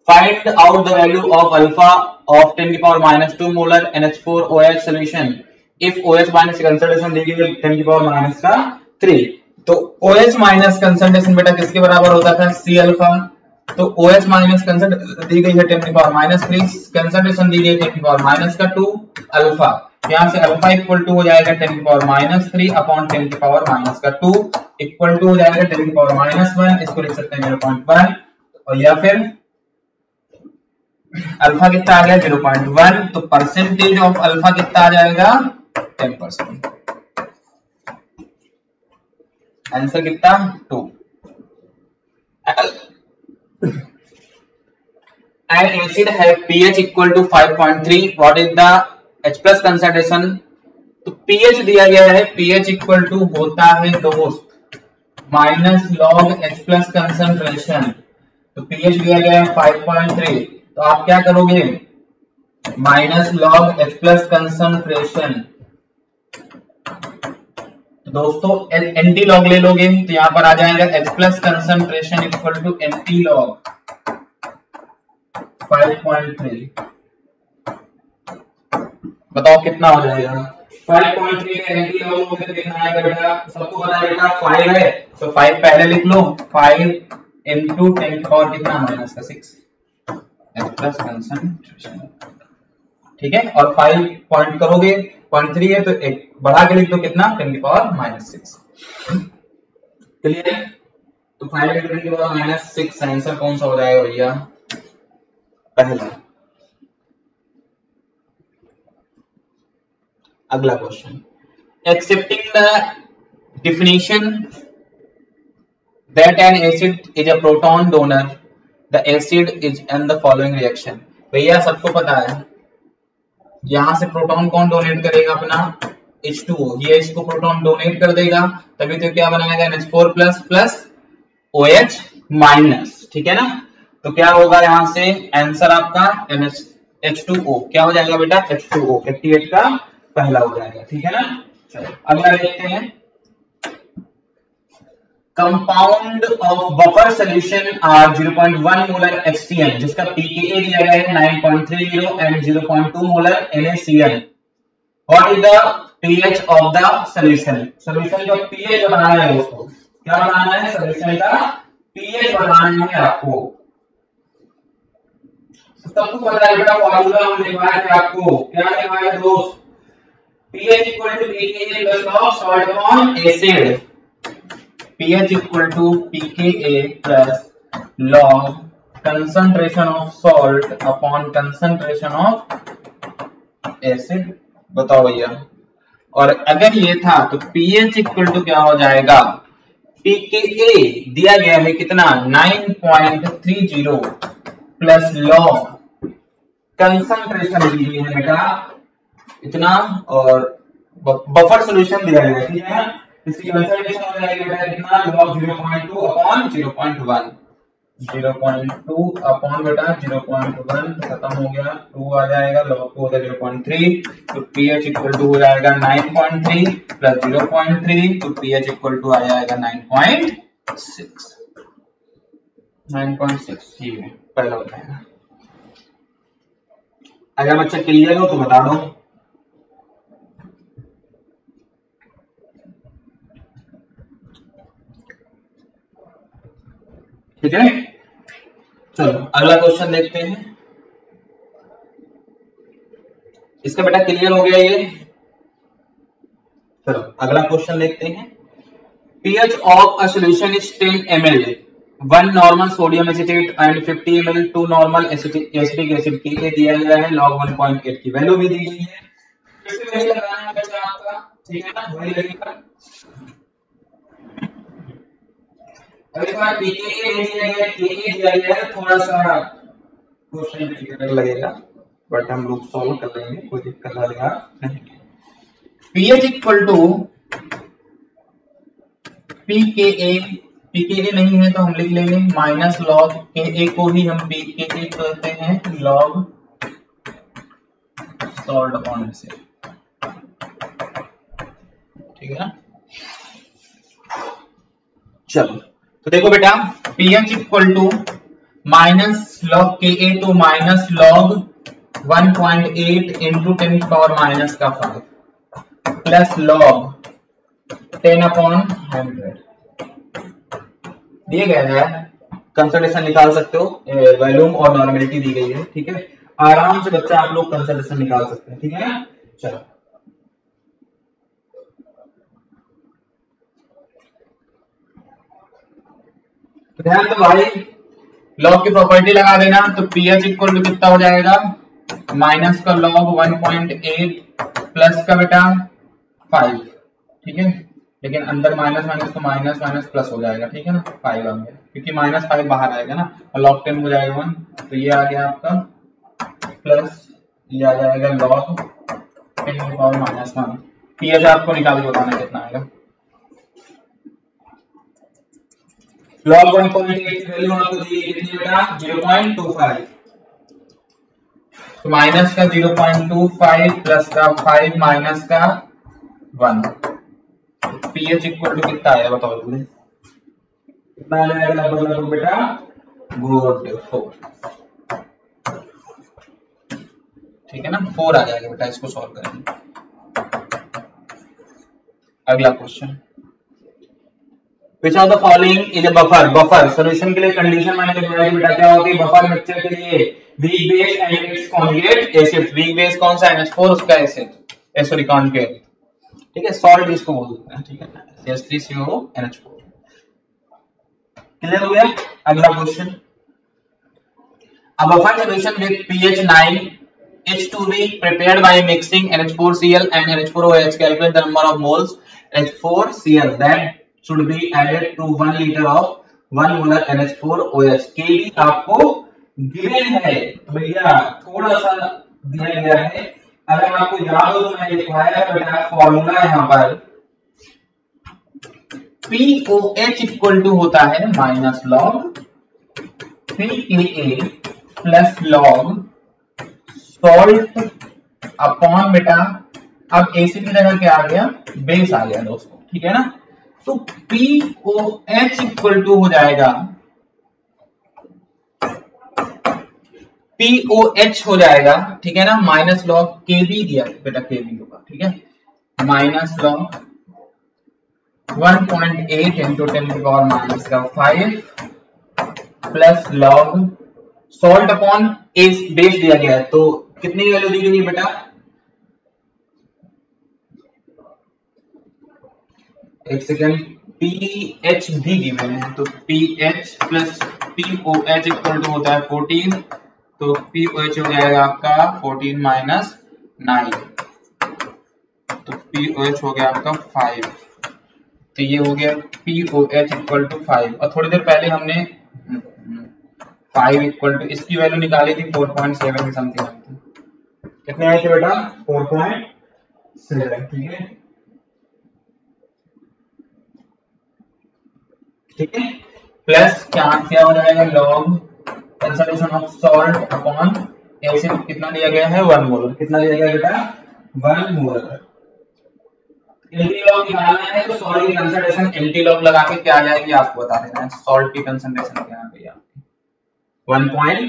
find out the value of alpha of 10 की power minus 2 molar NH4OH solution if OH minus concentration दी गई है 10 की पावर माइनस का 3, तो OH माइनस कंसंट्रेशन बेटा किसके बराबर होता था, C अल्फा, तो OH माइनस कंसंट्रेशन दी गई है 10 की पावर -3, कंसंट्रेशन दी गई है 10 की पावर माइनस का 2 अल्फा, यहां से अल्फा इक्वल टू हो जाएगा 10 की पावर -3 अपॉन 10 की पावर माइनस का 2 इक्वल टू हो जाएगा 10 की पावर -1, इसको लिख सकते हैं 0.1, और या फिर अल्फा कितना आ गया 0.1, तो परसेंटेज ऑफ अल्फा कितना आ जाएगा 10%, आंसर कितना 2। An acid have pH equal to 5.3, what is the H plus concentration? तो pH दिया गया है, pH इक्वल टू होता है दोस्त minus log H plus concentration, तो pH दिया गया है 5.3, तो आप क्या करोगे, minus log H plus concentration, तो दोस्तों एंटी लॉग ले लोगे, तो यहां पर आ जाएगा H plus concentration equal to anti log 5.3, बताओ कितना हो जाएगा, 5.3 का एंटी लॉग मुझे देखना है बेटा, सबको पता है बेटा 5 है, तो 5 पहले लिख लो, 5 into 10 की पावर कितना माइनस का 6, H plus concentration, ठीक है, और 5 पॉइंट करोगे 0.3 है, तो एक बढ़ा के लिख दो कितना 10 की पावर -6, क्लियर है। तो 5 into 10 की पावर -6 आंसर कौन सा हो जाएगा भैया, पहला। अगला question, accepting the definition that an acid is a proton donor, the acid is in the following reaction। भैया सबको पता है यहां से प्रोटॉन कौन डोनेट करेगा अपना H2O, ये इसको प्रोटॉन डोनेट कर देगा, तभी तो क्या बनाएगा NH4 plus plus OH minus, ठीक है ना। तो क्या होगा यहां से आंसर आपका H2O क्या हो जाएगा बेटा, H2O एक्टिवेट का पहला हो जाएगा, ठीक है ना। चलो अगला देखते हैं, compound of buffer solution are 0.1 molar HCl जिसका pKa दिया गया है 9.30 and 0.2 molar NaCl। What is the pH of the solution, solution का pH बताना है दोस्तों, क्या बताना है, सॉल्यूशन का pH बताना है आपको। सबको पता है बेटा, फॉर्मूला हम लिखवाए थे आपको, क्या लिखवाए दोस्त, pH equal to pKa plus log salt upon acid, pH equal to pKa plus log concentration of salt upon concentration of acid। बताओ भैया, और अगर ये था तो pH equal to क्या हो जाएगा, pKa दिया गया है कितना 9.30 प्लस लॉग कंसंट्रेशन दी गई है बेटा इतना, और बफर सॉल्यूशन दिया गया है, ठीक है ना। इसकी कंसंट्रेशन हो जाएगी बेटा कितना, log 0.2 अपॉन 0.1, 0.2 अपॉन बेटा 0.1 खत्म हो गया, 2 आ जाएगा, log 2 होगा 0.3, तो pH इक्वल टू हो जाएगा 9.3 प्लस 0.3, तो pH इक्वल टू आ जाएगा 9.6, 9.6 ये पहला हो जाएगा। अगर बच्चा क्लियर हो तो बता दो। ठीक है, चलो अगला क्वेश्चन देखते हैं। इसका बेटा क्लियर हो गया ये, चलो अगला क्वेश्चन देखते हैं। pH of a solution is 10 ml, 1 normal sodium acetate and 50 ml 2 normal acetic acid pK दिया गया है, log 1.8 की वैल्यू भी दी गई है। फिर से वही लगाना है बेटा आपका, ठीक है ना, वही लगेगा। अब एक बार pKa दिया गया है, Ka दिया गया है, थोड़ा सा क्वेश्चन डिफिकल्ट लगेगा बट हम लोग सॉल्व कर लेंगे, कोई दिक्कत लगेगा नहीं। pH equal to pKa, pKa नहीं है तो हम लिख लेंगे माइनस लॉग Ka को ही हम pKa कहते हैं लॉग सॉल्ट अपॉन एसिड, ठीक है ना। चलो तो देखो बेटा pH equal to minus log Ka to minus log 1.8 into 10 power minus का 5 प्लस लॉग 10 अपॉन 100 दिए गए हैं। कंसंट्रेशन निकाल सकते हो, वॉल्यूम और नॉर्मेलिटी दी गई है, ठीक है। आराम से बच्चा आप लोग कंसंट्रेशन निकाल सकते हैं, ठीक है ना। चलो ध्यान दो भाई, लॉग की प्रॉपर्टी लगा देना, तो pH इक्वल टू कितना हो जाएगा, माइनस का लॉग 1.8 प्लस का बेटा 5, ठीक है। लेकिन अंदर माइनस माइनस तो माइनस माइनस प्लस हो जाएगा, ठीक है ना, 5 आ गया क्योंकि माइनस 5 बाहर आएगा ना, और लॉग 10 हो जाएगा 1, तो ये आ गया आपका प्लस ये आ जाएगा लॉग 10 की पावर माइनस 1। pH आपको निकाल के बताना कितना आएगा। लॉग 1.8 की वैल्यू आपको दी गई कितनी बेटा 0.25, तो माइनस का 0.25 प्लस का 5 माइनस का 1, pH इक्वल टू कितना आया बताओ जल्दी, कितना आएगा लगभग बेटा, गुड 4, ठीक है ना, 4 आ जाएगा बेटा, इसको सॉल्व करेंगे। अगला question, Which of the following is a buffer? Buffer solution के लिए कंडीशन मैंने लिखवाई बेटा, क्या होती है बफर मिक्सचर के लिए, weak base and it's conjugate acid. Weak base कौन सा NH4, उसका एसिड सॉरी कॉन्जुगेट, ठीक है, सॉल्ट इसको बोलते हैं, ठीक है, CH3COO NH4। क्लियर हो गया। अगला question, a buffer solution with pH 9 H2 be prepared by mixing NH4Cl and NH4OH. Calculate the number of moles NH4Cl that should be added to 1 liter of 1 molar NH4OH. Kb आपको given है तो भैया थोड़ा सा दिया गया है। अगर आपको याद हो तो मैंने लिखवाया है बेटा फॉर्मूला यहाँ पर POH इक्वल टू होता है minus log PKA plus log salt upon बेटा अब एसिड की जगह क्या आ गया बेस आ गया दोस्तों, ठीक है ना। तो POH इक्वल टू हो जाएगा POH हो जाएगा, ठीक है ना, माइनस लॉग KB दिया बेटा KB होगा, ठीक है, minus log 1.8 into 10⁻⁵ plus log salt upon base दिया गया है तो कितनी वैल्यू दी गई है बेटा, एक सेकेंड, पीएच भी गिवन है तो pH plus pOH equal to होता है 14, तो पीओएच हो जाएगा आपका 14 माइनस 9, तो पीओएच हो गया आपका 5, तो ये हो गया पीओएच इक्वल टू 5। और थोड़ी देर पहले हमने 5 इक्वल टू इसकी वैल्यू निकाली थी 4.7 समथिंग, कितने आए थे बेटा 4.7, ठीक है, ठीक है, प्लस क्या हो जाएगा log concentration of salt upon acid कितना दिया गया है 1 मोलर, कितना दिया गया बेटा 1 मोलर। एंटी लॉग निकालना है तो सॉल्ट की कंसंट्रेशन एंटी लॉग लगा के क्या आ जाएगी आपको बता देना है, सॉल्ट की कंसंट्रेशन क्या आ गई आपकी 1.8,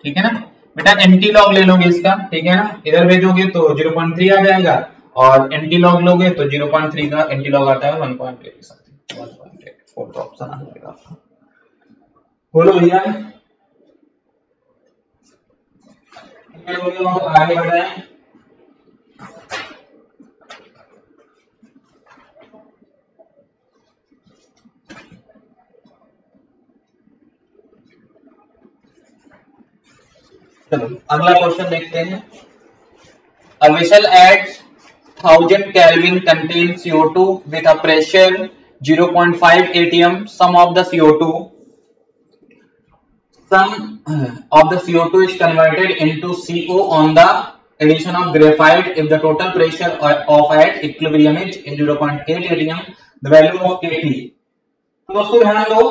ठीक है ना बेटा। एंटी लॉग ले लोगे इसका, ठीक है ना, इधर भेजोगे तो 0.3 आ जाएगा और एंटी लॉग लोगे तो 0.3 का एंटी लॉग आता है 1.8 समथिंग, 1.8 फोर्थ ऑप्शन आ जाएगा आपका। बोलो भैया आगे बढ़ाएं। चलो अगला क्वेश्चन देखते हैं। A vessel at 1000 Kelvin contains CO2 with a pressure 0.5 atm. Some of the CO2 is converted into CO on the addition of graphite. If the total pressure of at equilibrium is 0.8 atm, the value of Kp। तो दोस्तों ध्यान दो,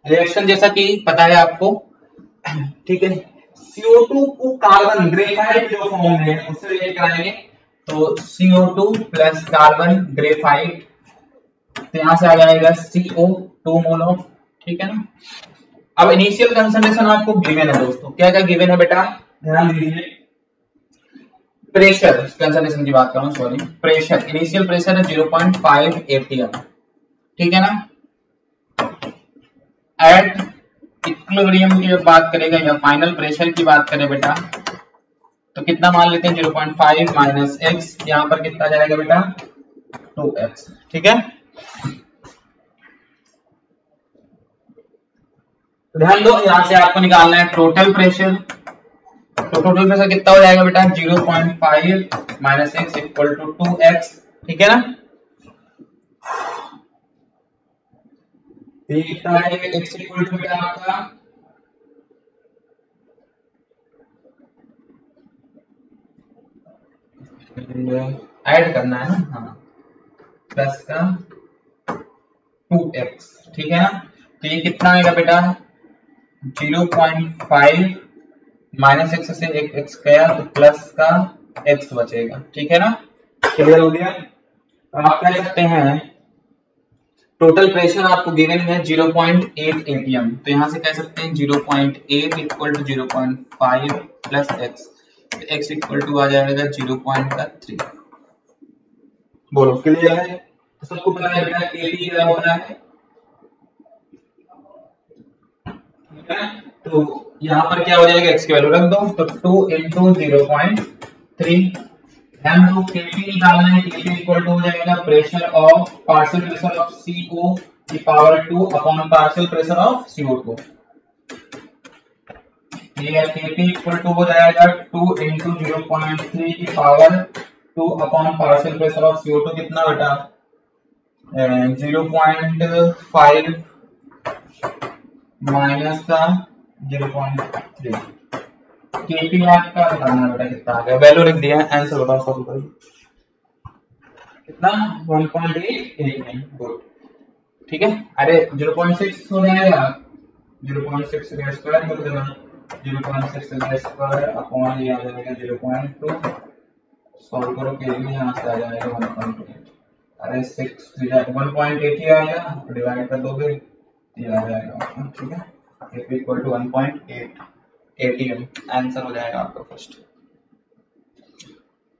reaction जैसा कि पता है आपको, ठीक है, CO2 को कार्बन ग्रेफाइट जो फॉर्म में है उससे रिएक्ट कराएंगे तो CO2 प्लस कार्बन ग्रेफाइट, तो यहां से आ जाएगा CO2 मोल, ठीक है ना। अब इनिशियल कंसंट्रेशन आपको गिवन है दोस्तों, क्या क्या गिवन है बेटा ध्यान दीजिए। प्रेशर कंसंट्रेशन की बात कर रहा हूं, सॉरी, प्रेशर इनिशियल प्रेशर है 0.5 atm, ठीक है ना। एट इक्विलिब्रियम की बात करेगा या फाइनल प्रेशर की बात करें बेटा तो कितना मान लेते हैं 0.5 माइनस एक्स, यहां पर कितना जाएगा बेटा 2x, ठीक है। ध्यान दो यहां से आपको निकालना है टोटल प्रेशर, तो टोटल प्रेशर कितना हो जाएगा बेटा 0.5 minus x equal to 2x, ठीक है ना। कितना है x इक्वल टू बेटा आपका ऐड करना है ना, हाँ, प्लस का 2x, ठीक है ना। तो ये कितना आएगा बेटा 0.5 माइनस एक्स से एक एक्स गया तो प्लस का x बचेगा, ठीक है ना, क्लियर हो गया। तो आप कह सकते हैं टोटल प्रेशर आपको गिवन है 0.8 atm, तो यहां से कह सकते हैं 0.8 इक्वल टू 0.5 प्लस x, तो x इक्वल टू आ जाएगा 0.3। बोलो क्लियर है, तो सबको पता है बेटा Kp क्या होता है, तो यहाँ पर क्या हो जाएगा x की वैल्यू रख दो तो 2 इंटू 0.3, ध्यान दो Kp निकालना है, Kp इक्वल टू हो जाएगा pressure of partial pressure of CO की power 2 upon partial pressure of CO2, ये Kp इक्वल टू हो जाएगा 2 इंटू 0.3 की power 2 upon partial pressure of CO2 कितना बेटा 0.5 माइनस का 0.3। Kp आपका बताना बेटा कितना आ गया, वैल्यू लिख दिया, आंसर बताओ सब भाई कितना 1.889। गुड, ठीक है। अरे 0.6 हो जाएगा, 0.6 स्क्वायर कर देना, 0.6 स्क्वायर अपॉन ये आ जाएगा 0.2, सॉल्व करो के भी यहाँ से आ जाएगा 1.8। अरे 6 1.8 ही आएगा, डिवाइड कर दोगे ये आ जाएगा, ठीक है। Kp equal to 1.8 ATM, answer हो जाएगा आपका first.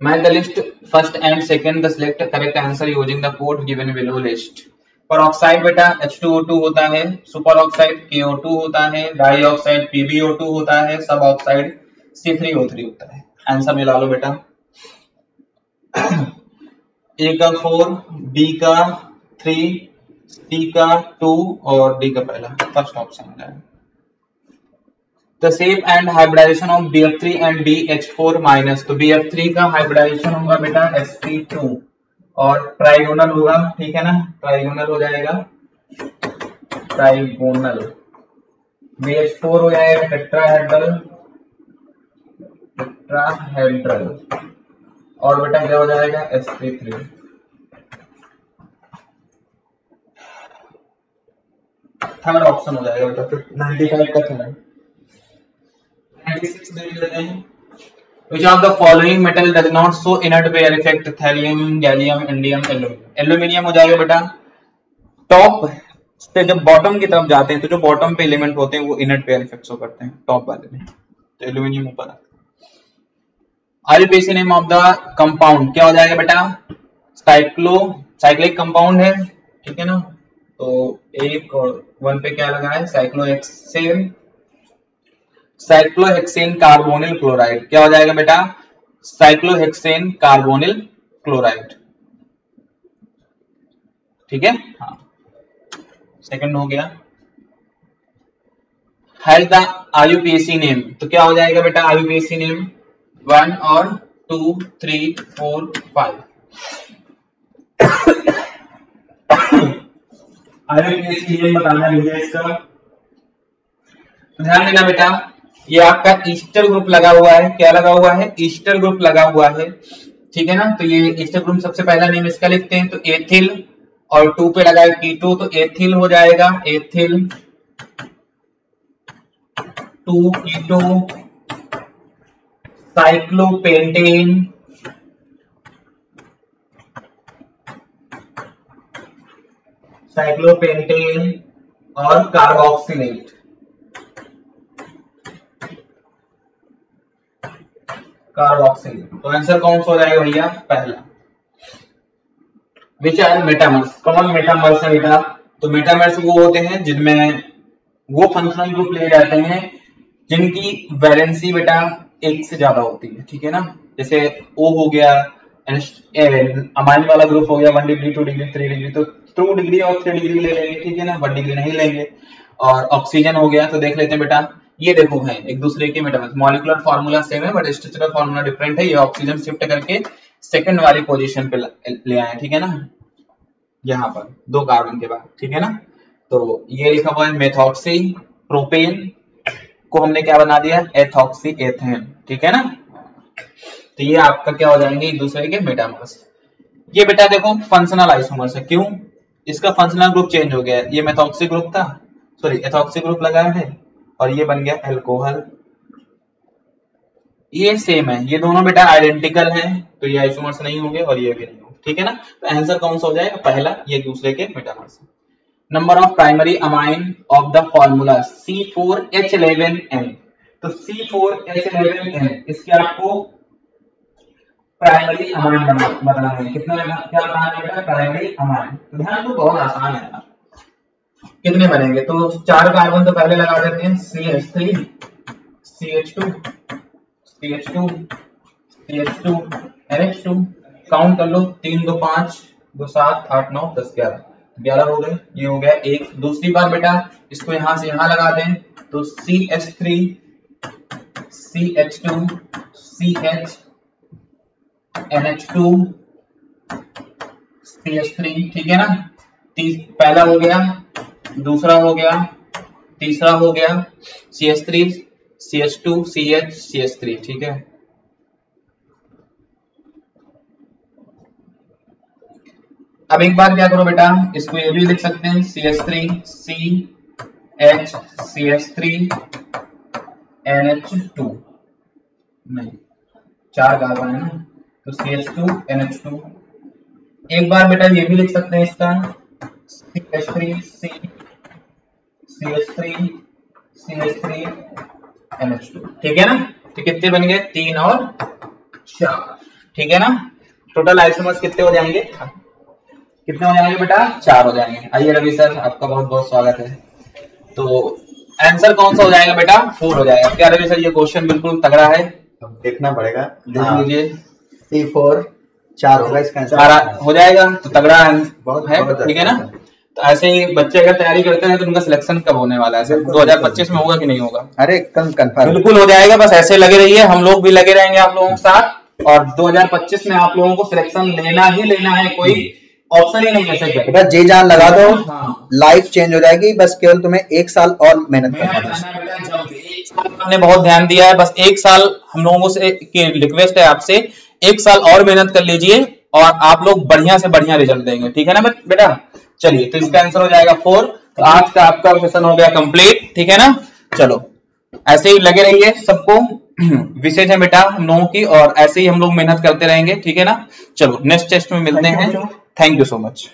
Match the list first and second, the select correct answer using the code given below list। peroxide बेटा H2O2 होता है, सुपर ऑक्साइड KO2 होता है, डाई ऑक्साइड PbO2 होता है, सब ऑक्साइड C3O3 होता है। आंसर मिला लो बेटा, A का 4, B का 3, C का 2 और D का पहला, फर्स्ट ऑप्शन हो जाएगा। The shape and hybridization of BF3 and BH4 minus, तो BF3 का हाइब्रिडाइजेशन होगा बेटा sp2 और ट्राइगोनल होगा, ठीक है ना, ट्राइगोनल हो जाएगा, ट्राइगोनल। BH4 हो जाएगा टेट्राहेड्रल, टेट्राहेड्रल और बेटा क्या हो जाएगा sp3। थर्ड ऑप्शन हो जाएगा बेटा 95 का थर्ड। 96 देख लेते हैं। Which of the following metal does not show inert wear effect? Thallium, gallium, indium, aluminium. Aluminium हो जाएगा बेटा, टॉप से जब बॉटम की तरफ जाते हैं तो जो बॉटम पे एलिमेंट होते हैं वो इनर्ट वेयर इफेक्ट शो करते हैं टॉप वाले में, तो एल्यूमिनियम ऊपर आता है। IUPAC name of the compound क्या हो जाएगा बेटा, साइक्लिक कंपाउंड है, ठीक है ना, तो एक और 1 पे क्या लगा है साइक्लोहेक्सेन, साइक्लोहेक्सेन कार्बोनिल क्लोराइड क्या हो जाएगा बेटा, साइक्लोहेक्सेन कार्बोनिल क्लोराइड, ठीक है। हाँ, सेकंड हो गया। हैज द IUPAC नेम, तो क्या हो जाएगा बेटा IUPAC नेम 1 और 2 3 4 5। IUPAC नेम बताना है मुझे इसका, ध्यान देना बेटा, ये आपका ईस्टर ग्रुप लगा हुआ है, क्या लगा हुआ है, ईस्टर ग्रुप लगा हुआ है, ठीक है ना। तो ये ईस्टर ग्रुप सबसे पहला नेम इसका लिखते हैं, तो एथिल और 2 पे लगा है कीटो, तो एथिल हो जाएगा, एथिल 2 कीटो, साइक्लोपेंटेन, साइक्लोपेंटेन और कार्बोक्सिलेट, कार्बोक्सिलेट। तो आंसर कौन सा हो जाएगा भैया, पहला। विच आर मेटामर्स, कौन मेटामर्स है बेटा, तो मेटामर्स वो होते हैं जिनमें वो फंक्शनल ग्रुप ले जाते हैं जिनकी वैलेंसी बेटा 1 से ज्यादा होती है, ठीक है ना। जैसे O हो गया, अमाइन वाला ग्रुप हो गया 1 डिग्री 2 डिग्री 3 डिग्री, तो 2 डिग्री और 3 डिग्री ले लेंगे, ठीक है ना, 1 डिग्री नहीं लेंगे। और ऑक्सीजन हो गया, तो देख लेते हैं बेटा, ये देखो है एक दूसरे के मेटामर्स, मॉलिक्यूलर फार्मूला सेम है बट स्ट्रक्चरल फार्मूला डिफरेंट है। ये ऑक्सीजन शिफ्ट करके सेकंड वाली पोजीशन पे ले आए, ठीक है ना, यहाँ पर 2 कार्बन के बाद, ठीक है ना। तो ये लिखा हुआ है मेथॉक्सी प्रोपेन को हमने क्या बना दिया, एथॉक्सी एथेन, ठीक है ना। तो ये आपका क्या हो जाएंगे, एक दूसरे के मेटामर्स। ये बेटा देखो फंक्शनल आइसोमर्स है, क्यों, इसका फंक्शनल ग्रुप चेंज हो गया, ये मेथॉक्सी ग्रुप था, सॉरी एथॉक्सी ग्रुप लगाया है और ये बन गया अल्कोहल। ये सेम है, ये दोनों बेटा आइडेंटिकल हैं, तो ये आइसोमर्स नहीं होंगे और ये भी नहीं होंगे, ठीक है ना। तो आंसर कौन सा हो जाएगा, पहला, ये दूसरे के metamers. Number of primary amine of the formula C4H11N, तो C4H11N इसके आपको प्राइमरी अमाइन बताना है, कितना क्या बताना है बेटा, प्राइमरी अमाइन। ध्यान तो बहुत आसान है यार, कितने बनेंगे, तो 4 कार्बन तो पहले लगा देते हैं, CH3 CH2 CH2 CH2 NH2, count कर लो, 3 2 5 2 7 8 9 10 11 हो गए, ये हो गया एक। दूसरी बार बेटा इसको यहां से यहां लगा दें, तो CH3 CH2 CH NH2 CH3, ठीक है ना। पहला हो गया, दूसरा हो गया, तीसरा हो गया, CH3 CH2 CH CH3, ठीक है। अब एक बार क्या करो बेटा, इसको ये भी लिख सकते हैं CH3 CH CH3 NH2, नहीं 4 कार्बन है ना, तो CH2 NH2। एक बार बेटा ये भी लिख सकते हैं इसका CH3 CH3 CH3 NH2, ठीक है ना। तो कितने बन गए, 3 और 4, ठीक है ना। टोटल आइसोमर्स कितने हो जाएंगे, कितने हो जाएंगे बेटा, 4 हो जाएंगे। आइए रवि सर, आपका बहुत बहुत स्वागत है। तो आंसर कौन सा हो जाएगा बेटा, 4 हो जाएगा। क्या रवि सर ये क्वेश्चन बिल्कुल तगड़ा है, अब देखना पड़ेगा, देख लीजिए। C4 4 होगा, इसका आंसर 4 हो जाएगा, तो तगड़ा बहुत है, ठीक है ना। तो ऐसे ही बच्चे अगर तैयारी करते हैं तो उनका सिलेक्शन कब होने वाला है, 2025 में होगा कि नहीं होगा? अरे एकदम कंफर्म, बिल्कुल हो जाएगा। बस ऐसे लगे रहिए, हम लोग भी लगे रहेंगे आप लोगों के साथ, और 2025 में आप लोगों को सिलेक्शन लेना ही लेना है, कोई ऑप्शन ही नहीं है। ऐसे बेटा जी जान लगा दो, हाँ। लाइफ चेंज हो जाएगी। बस केवल तुम्हें 1 साल और मेहनत करना है। हमने बहुत ध्यान दिया है, बस 1 साल हम लोगों से रिक्वेस्ट है आपसे, 1 साल और मेहनत कर लीजिए और आप लोग बढ़िया से बढ़िया रिजल्ट देंगे, ठीक है ना बेटा। चलिए, तो इसका आंसर हो जाएगा 4। तो आज का आपका सेशन हो गया कंप्लीट, ठीक है ना। चलो ऐसे ही लगे रहिए, सबको विशेष है बेटा हम लोगों की, और ऐसे ही हम लोग मेहनत करते रहेंगे, ठीक है ना। चलो नेक्स्ट टेस्ट में मिलते हैं। Thank you so much.